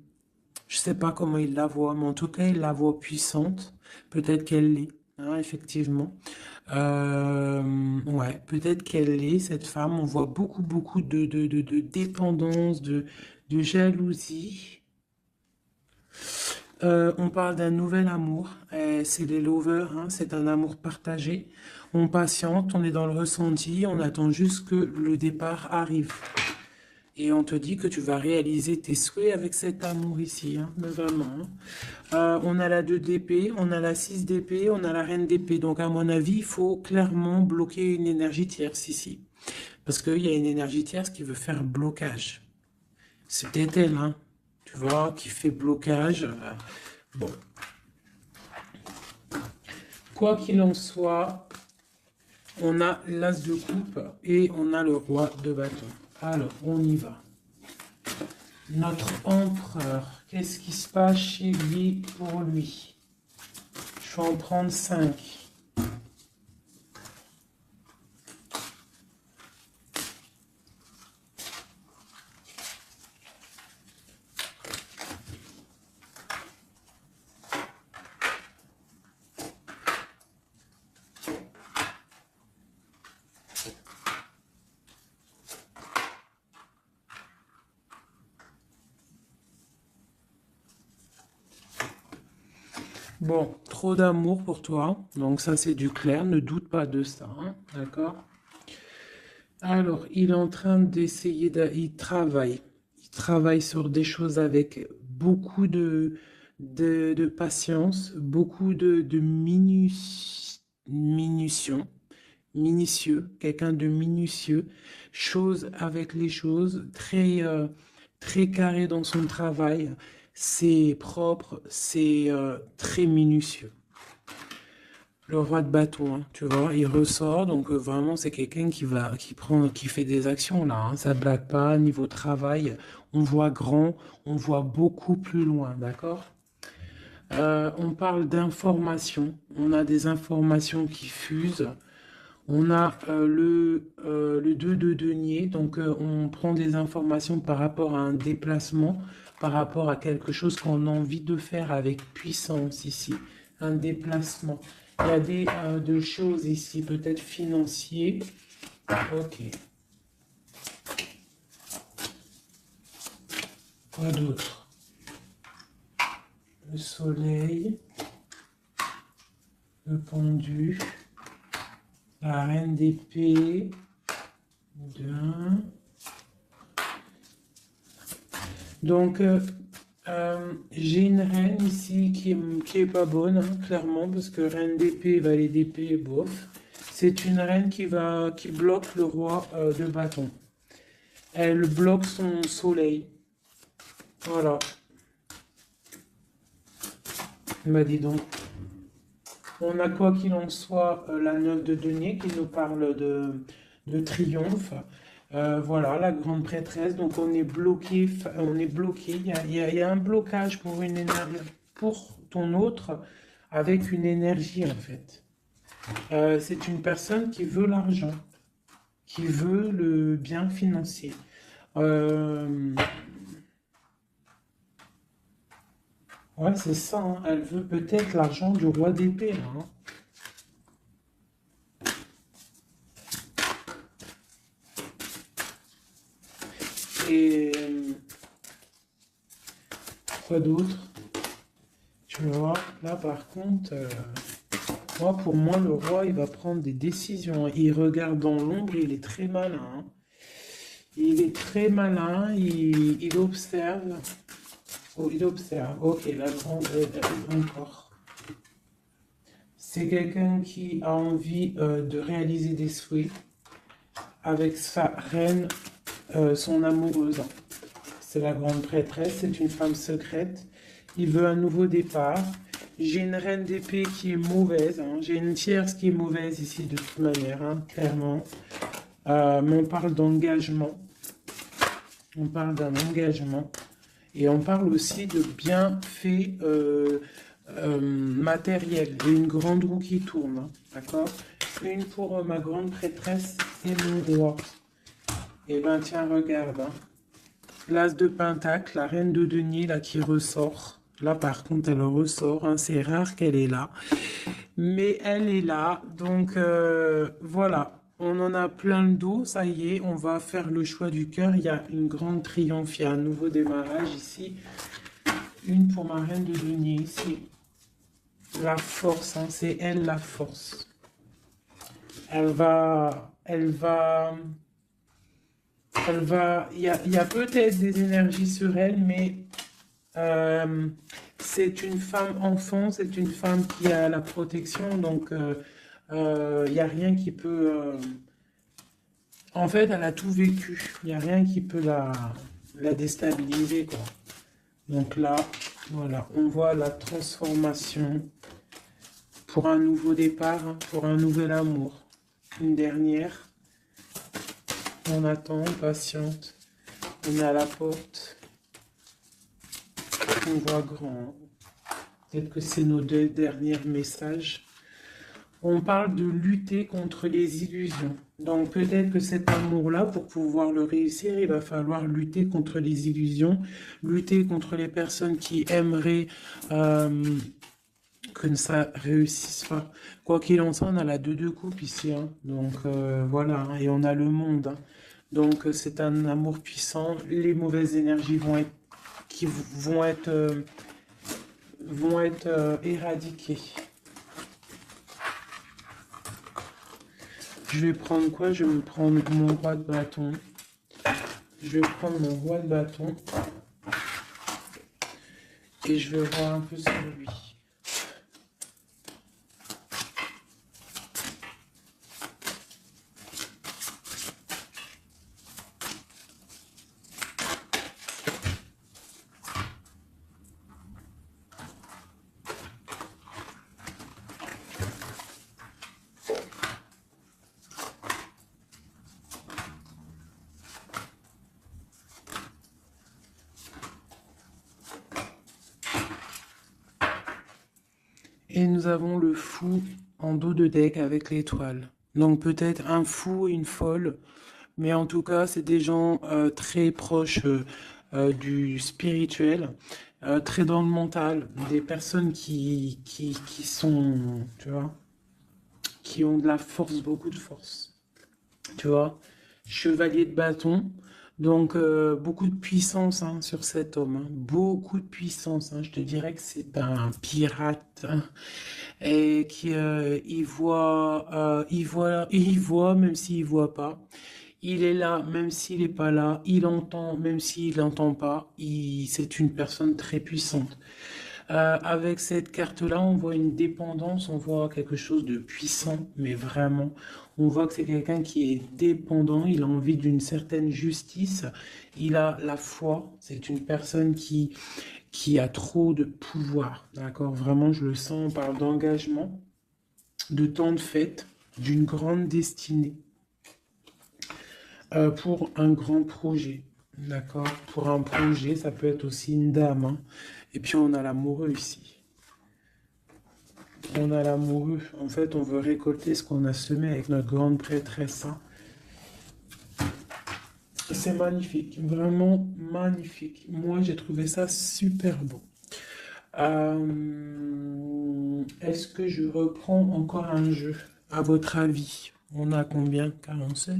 je sais pas comment il la voit, mais en tout cas il la voit puissante. Peut-être qu'elle l'est, hein, effectivement. Ouais, peut-être qu'elle l'est cette femme. On voit beaucoup de dépendance, de jalousie. On parle d'un nouvel amour, c'est les lovers, hein, c'est un amour partagé. On patiente, on est dans le ressenti, on attend juste que le départ arrive. Et on te dit que tu vas réaliser tes souhaits avec cet amour ici, hein, mais vraiment. Hein. On a la 2 d'épée, on a la 6 d'épée, on a la reine d'épée. Donc à mon avis, il faut clairement bloquer une énergie tierce ici. Parce qu'il y a une énergie tierce qui veut faire blocage. C'est peut-être elle, hein, tu vois, qui fait blocage. Bon. Quoi qu'il en soit, on a l'as de coupe et on a le roi de bâton. Alors, on y va. Notre empereur, qu'est-ce qui se passe chez lui pour lui? Je vais en prendre 5. Bon, trop d'amour pour toi. Donc ça, c'est du clair. Ne doute pas de ça, hein, d'accord? Alors, il est en train d'essayer il travaille. Il travaille sur des choses avec beaucoup de patience, beaucoup de minutieux, quelqu'un de minutieux, chose avec les choses, très carré dans son travail. C'est propre, c'est très minutieux. Le roi de bâton, hein, tu vois, il ressort, donc vraiment c'est quelqu'un qui fait des actions là, hein, ça blague pas, niveau travail, on voit grand, on voit beaucoup plus loin, d'accord? On parle d'informations, on a des informations qui fusent, on a le 2 de denier, donc on prend des informations par rapport à un déplacement, par rapport à quelque chose qu'on a envie de faire avec puissance ici, un déplacement. Il y a de choses ici, peut-être financiers. Ok. Quoi d'autre? Le soleil, le pendu, la reine d'épée, bien. Donc, j'ai une reine ici qui est pas bonne, hein, clairement, parce que reine d'épée, valet d'épée, bof. C'est une reine qui bloque le roi de bâton. Elle bloque son soleil. Voilà. Bah dis donc. On a quoi qu'il en soit la 9 de denier qui nous parle de triomphe. Voilà, la grande prêtresse. Donc on est bloqué. On est bloqué. Il y a un blocage pour une énergie, pour ton autre, avec une énergie en fait. C'est une personne qui veut l'argent, qui veut le bien financier. Ouais, c'est ça, hein. Elle veut peut-être l'argent du roi d'épée, là, hein. Et quoi d'autre? Tu vois, là par contre, moi pour moi le roi il va prendre des décisions. Il regarde dans l'ombre, il est très malin, hein. Il est très malin, il observe. Oh, il observe. Ok, la grande encore. C'est quelqu'un qui a envie de réaliser des souhaits avec sa reine, son amoureuse. C'est la grande prêtresse, c'est une femme secrète. Il veut un nouveau départ. J'ai une reine d'épée qui est mauvaise, hein. J'ai une tierce qui est mauvaise ici de toute manière, hein, clairement. Mais on parle d'engagement. On parle d'un engagement. Et on parle aussi de bienfaits matériels. Et une grande roue qui tourne, hein, d'accord? Une pour ma grande prêtresse et mon roi. Et ben tiens, regarde, hein. L'as de pentacle, la reine de denier là qui ressort. Là par contre elle ressort, hein. C'est rare qu'elle est là. Mais elle est là. Donc voilà. On en a plein le dos, ça y est, on va faire le choix du cœur. Il y a une grande triomphe, il y a un nouveau démarrage ici. Une pour ma reine de denier ici. La force, hein, c'est elle la force. Elle va, il y a peut-être des énergies sur elle, mais c'est une femme enfant, c'est une femme qui a la protection, donc il n'y a rien qui peut... En fait, elle a tout vécu, il n'y a rien qui peut la déstabiliser, quoi. Donc là, voilà, on voit la transformation pour un nouveau départ, hein, pour un nouvel amour. Une dernière. On attend, on patiente. On est à la porte. On voit grand. Peut-être que c'est nos deux derniers messages. On parle de lutter contre les illusions. Donc peut-être que cet amour-là, pour pouvoir le réussir, il va falloir lutter contre les illusions, lutter contre les personnes qui aimeraient que ça réussisse pas. Quoi qu'il en soit, on a la 2 de coupe ici, hein. Donc voilà, hein, et on a le monde, hein. Donc c'est un amour puissant. Les mauvaises énergies vont être éradiquées. Je vais prendre quoi? Je vais me prendre mon roi de bâton. Je vais prendre mon roi de bâton et je vais voir un peu sur lui. Et nous avons le fou en dos de deck avec l'étoile. Donc peut-être un fou et une folle, mais en tout cas, c'est des gens très proches du spirituel, très dans le mental, des personnes qui sont, tu vois, qui ont de la force, beaucoup de force, tu vois. Chevalier de bâton, donc beaucoup de puissance hein, sur cet homme, hein. Beaucoup de puissance, hein. Je te dirais que c'est un pirate, hein, et qui il voit même s'il voit pas. Il est là même s'il n'est pas là. Il entend même s'il n'entend pas. C'est une personne très puissante. Avec cette carte-là, on voit une dépendance, on voit quelque chose de puissant, mais vraiment, on voit que c'est quelqu'un qui est dépendant, il a envie d'une certaine justice, il a la foi, c'est une personne qui a trop de pouvoir, d'accord? Vraiment, je le sens, on parle d'engagement, de temps de fête, d'une grande destinée, pour un grand projet, d'accord? Pour un projet, ça peut être aussi une dame, hein. Et puis on a l'amoureux ici. On a l'amoureux. En fait, on veut récolter ce qu'on a semé avec notre grande prêtresse, hein. C'est magnifique, vraiment magnifique. Moi, j'ai trouvé ça super beau. Est-ce que je reprends encore un jeu? À votre avis, on a combien? 47?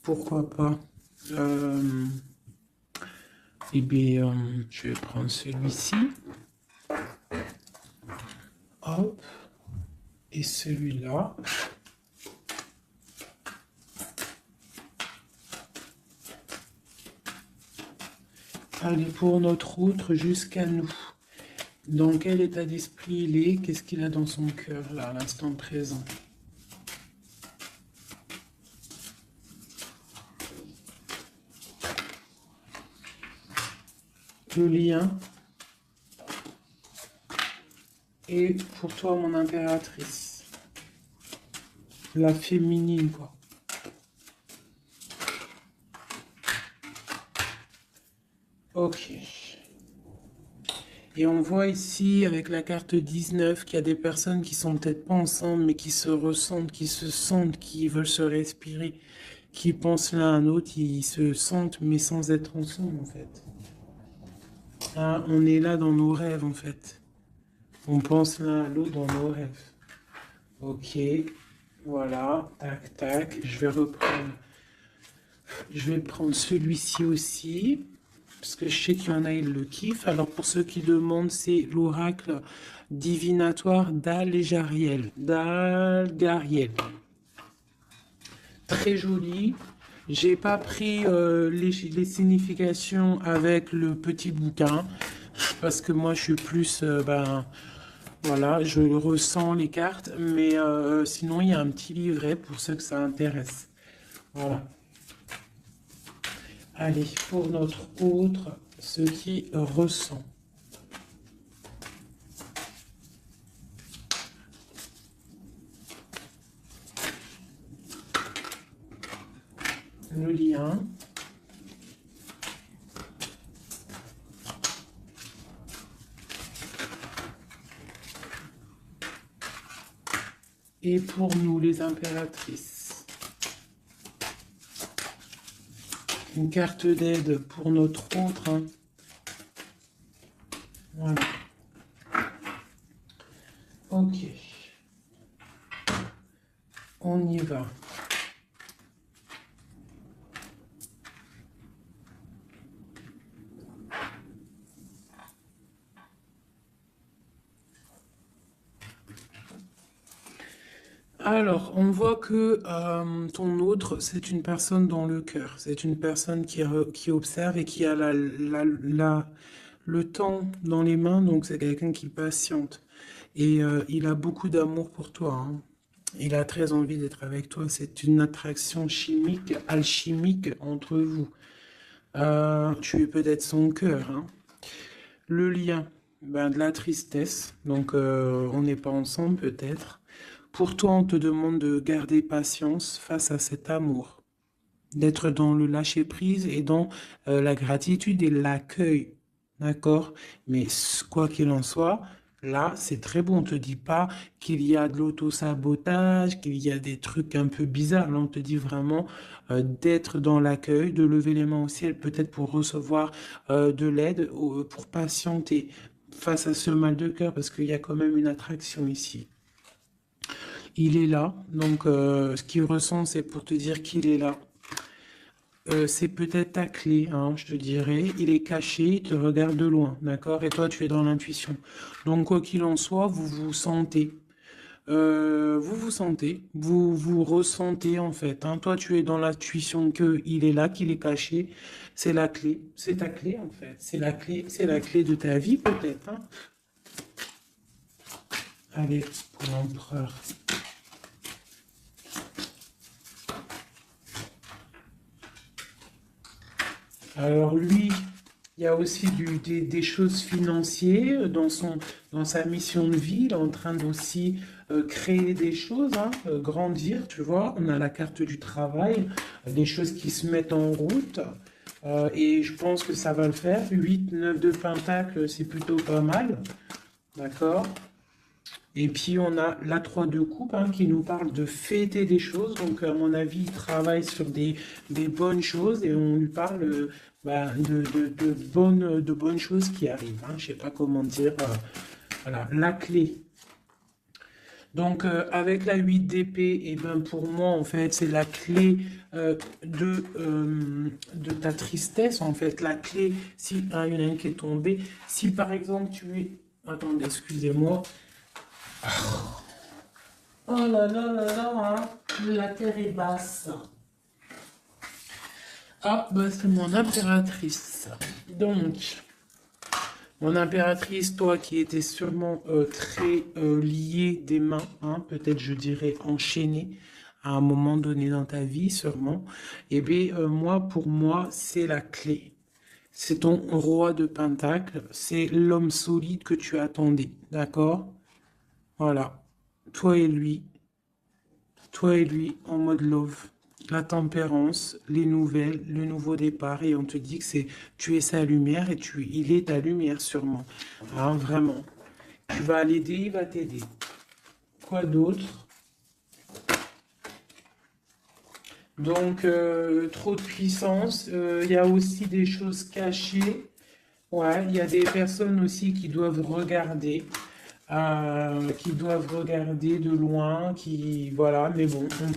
Pourquoi pas? Euh, eh bien, je vais prendre celui-ci. Hop. Et celui-là. Allez, pour notre autre jusqu'à nous. Dans quel état d'esprit il est? Qu'est-ce qu'il a dans son cœur, là, à l'instant présent? Le lien. Et pour toi, mon impératrice. La féminine, quoi. Ok. Et on voit ici, avec la carte 19, qu'il y a des personnes qui sont peut-être pas ensemble, mais qui se ressentent, qui se sentent, qui veulent se respirer, qui pensent l'un à l'autre, ils se sentent, mais sans être ensemble, en fait. Ah, on est là dans nos rêves, en fait. On pense l'un à l'autre dans nos rêves. Ok, voilà, tac, tac. Je vais prendre celui-ci aussi, parce que je sais qu'il y en a, ils le kiffent. Alors pour ceux qui demandent, c'est l'oracle divinatoire d'Al-Gariel. D'Al-Gariel. Très joli. J'ai pas pris les significations avec le petit bouquin, parce que moi je suis plus, voilà, je ressens les cartes, mais sinon il y a un petit livret pour ceux que ça intéresse. Voilà. Allez, pour notre autre, ce qui ressent. Le lien. Et pour nous, les impératrices. Une carte d'aide pour notre autre, hein. Voilà. Ok. On y va. Alors, on voit que ton autre, c'est une personne dans le cœur. C'est une personne qui observe et qui a le temps dans les mains. Donc, c'est quelqu'un qui patiente. Et il a beaucoup d'amour pour toi, hein. Il a très envie d'être avec toi. C'est une attraction chimique, alchimique entre vous. Tu es peut-être son cœur, hein. Le lien, ben, de la tristesse. Donc, on n'est pas ensemble peut-être. Pour toi, on te demande de garder patience face à cet amour, d'être dans le lâcher-prise et dans la gratitude et l'accueil. D'accord? Mais quoi qu'il en soit, là, c'est très bon. On te dit pas qu'il y a de l'auto-sabotage, qu'il y a des trucs un peu bizarres. Là, on te dit vraiment d'être dans l'accueil, de lever les mains au ciel, peut-être pour recevoir de l'aide, pour patienter face à ce mal de cœur, parce qu'il y a quand même une attraction ici. Il est là, donc ce qu'il ressent, c'est pour te dire qu'il est là. C'est peut-être ta clé, hein, je te dirais. Il est caché, il te regarde de loin, d'accord? Et toi, tu es dans l'intuition. Donc, quoi qu'il en soit, vous vous sentez. Vous vous sentez, vous ressentez en fait, hein. Toi, tu es dans l'intuition que il est là, qu'il est caché. C'est la clé, c'est ta clé en fait. C'est la clé de ta vie peut-être, hein. Allez, pour l'empereur. Alors lui, il y a aussi des choses financières dans sa mission de vie. Il est en train d'aussi créer des choses, hein, grandir, tu vois. On a la carte du travail, des choses qui se mettent en route. Et je pense que ça va le faire. 8, 9 de Pentacle, c'est plutôt pas mal. D'accord? Et puis on a la 3 de coupe, hein, qui nous parle de fêter des choses. Donc à mon avis, il travaille sur des bonnes choses et on lui parle bah, de bonnes choses qui arrivent, hein. Je sais pas comment dire. Voilà, la clé. Donc avec la 8 d'épée, et ben pour moi en fait c'est la clé de ta tristesse en fait. La clé, si ah, il y en a une qui est tombée, si par exemple tu es... Attendez, excusez-moi. Oh là là là là, hein, la terre est basse. Ah, bah c'est mon impératrice. Donc, mon impératrice, toi qui étais sûrement très liée des mains, hein, peut-être je dirais enchaînée à un moment donné dans ta vie, sûrement. Eh bien, moi, pour moi, c'est la clé. C'est ton roi de Pentacle, c'est l'homme solide que tu attendais, d'accord? Voilà, toi et lui. Toi et lui en mode love, la tempérance, les nouvelles, le nouveau départ, et on te dit que tu es sa lumière et il est ta lumière sûrement. Hein, vraiment. Tu vas l'aider, il va t'aider. Quoi d'autre? Donc, trop de puissance. Il y a aussi des choses cachées. Ouais, il y a des personnes aussi qui doivent regarder de loin, qui, voilà, mais bon, on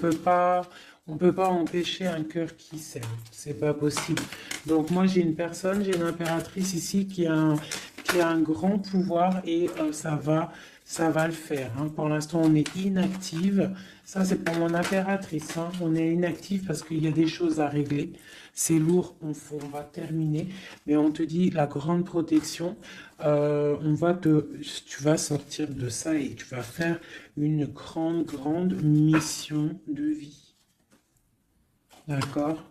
peut pas empêcher un cœur qui s'aime, c'est pas possible. Donc moi j'ai une impératrice ici qui a un grand pouvoir et ça va le faire, hein. Pour l'instant on est inactive, ça c'est pour mon impératrice, hein. On est inactive parce qu'il y a des choses à régler. C'est lourd, on va terminer, mais on te dit la grande protection. Tu vas sortir de ça et tu vas faire une grande, grande mission de vie. D'accord?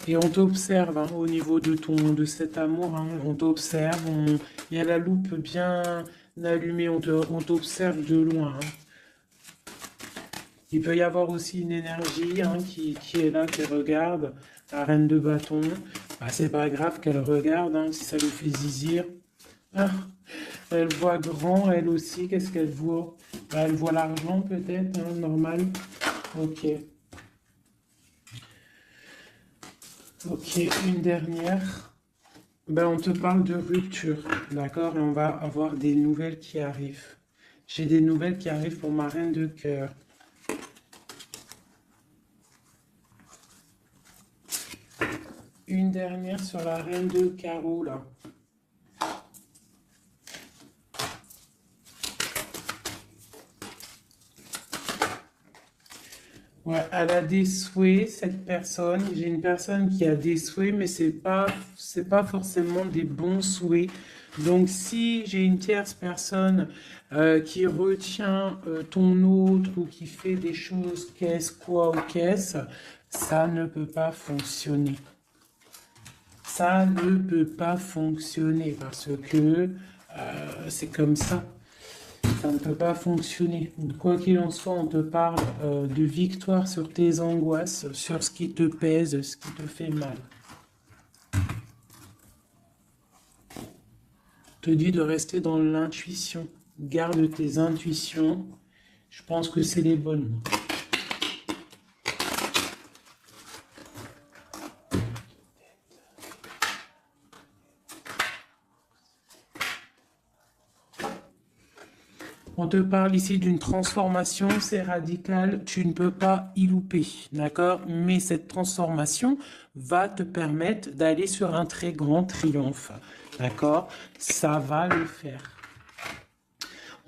Et on t'observe, hein, au niveau de cet amour, hein, on t'observe, il y a la loupe bien allumée, on t'observe de loin, hein. Il peut y avoir aussi une énergie, hein, qui est là, qui regarde la reine de bâton. Bah, c'est pas grave qu'elle regarde, hein, si ça lui fait zizir. Ah, elle voit grand, elle aussi. Qu'est-ce qu'elle voit? Bah, elle voit l'argent peut-être, hein, normal. Ok. Ok, une dernière. Ben, on te parle de rupture, d'accord? Et on va avoir des nouvelles qui arrivent. J'ai des nouvelles qui arrivent pour ma reine de cœur. Une dernière sur la reine de carreau, là. Ouais, elle a des souhaits, cette personne. J'ai une personne qui a des souhaits, mais c'est pas forcément des bons souhaits. Donc, si j'ai une tierce personne qui retient ton autre ou qui fait des choses, qu'est-ce, quoi ou qu'est-ce, ça ne peut pas fonctionner. Ça ne peut pas fonctionner parce que c'est comme ça. Ça ne peut pas fonctionner. Quoi qu'il en soit, on te parle de victoire sur tes angoisses, sur ce qui te pèse, ce qui te fait mal. On te dit de rester dans l'intuition. Garde tes intuitions. Je pense que c'est les bonnes. On te parle ici d'une transformation, c'est radical, tu ne peux pas y louper, d'accord? Mais cette transformation va te permettre d'aller sur un très grand triomphe, d'accord? Ça va le faire.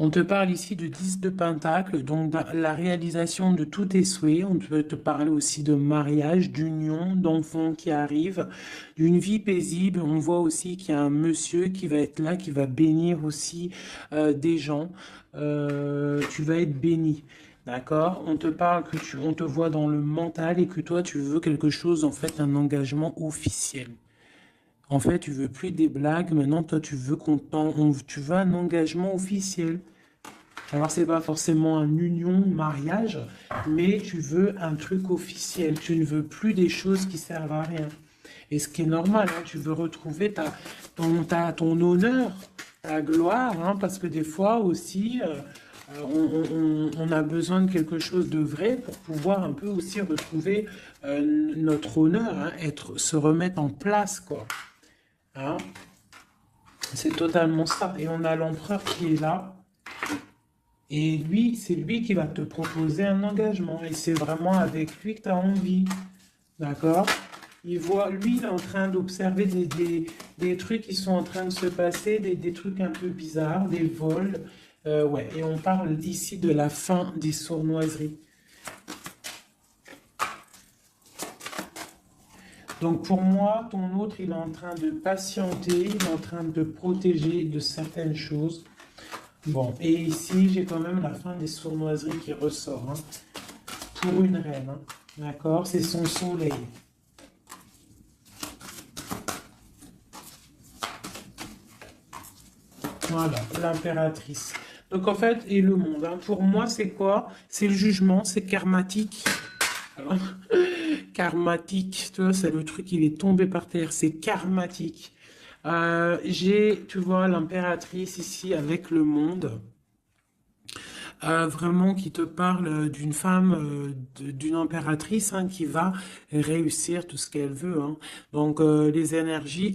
On te parle ici de 10 de Pentacle, donc la réalisation de tous tes souhaits. On peut te parler aussi de mariage, d'union, d'enfants qui arrivent, d'une vie paisible. On voit aussi qu'il y a un monsieur qui va être là, qui va bénir aussi des gens. Tu vas être béni. D'accord? On te parle on te voit dans le mental et que toi, tu veux quelque chose, en fait, un engagement officiel. En fait, tu veux plus des blagues. Maintenant, toi, tu veux tu veux un engagement officiel. Alors, c'est pas forcément un union, mariage, mais tu veux un truc officiel. Tu ne veux plus des choses qui servent à rien. Et ce qui est normal, hein, tu veux retrouver ton honneur, ta gloire, hein, parce que des fois aussi, on a besoin de quelque chose de vrai pour pouvoir un peu aussi retrouver notre honneur, hein, se remettre en place, quoi. Hein. C'est totalement ça. Et on a l'empereur qui est là. Et lui, c'est lui qui va te proposer un engagement. Et c'est vraiment avec lui que tu as envie. D'accord? Lui, il est en train d'observer des trucs qui sont en train de se passer, des trucs un peu bizarres, des vols. Ouais, et on parle ici de la fin des sournoiseries. Donc pour moi, ton autre, il est en train de patienter, il est en train de protéger de certaines choses. Bon, et ici, j'ai quand même la fin des sournoiseries qui ressort, hein, pour une reine, hein, d'accord? C'est son soleil. Voilà, l'impératrice. Donc en fait, et le monde, hein, pour moi, c'est quoi? C'est le jugement, c'est karmatique. Alors, karmatique, tu vois, c'est le truc, il est tombé par terre, c'est karmatique. Tu vois, l'impératrice ici avec le monde. Vraiment qui te parle d'une femme, d'une impératrice, hein, qui va réussir tout ce qu'elle veut, hein. Donc les énergies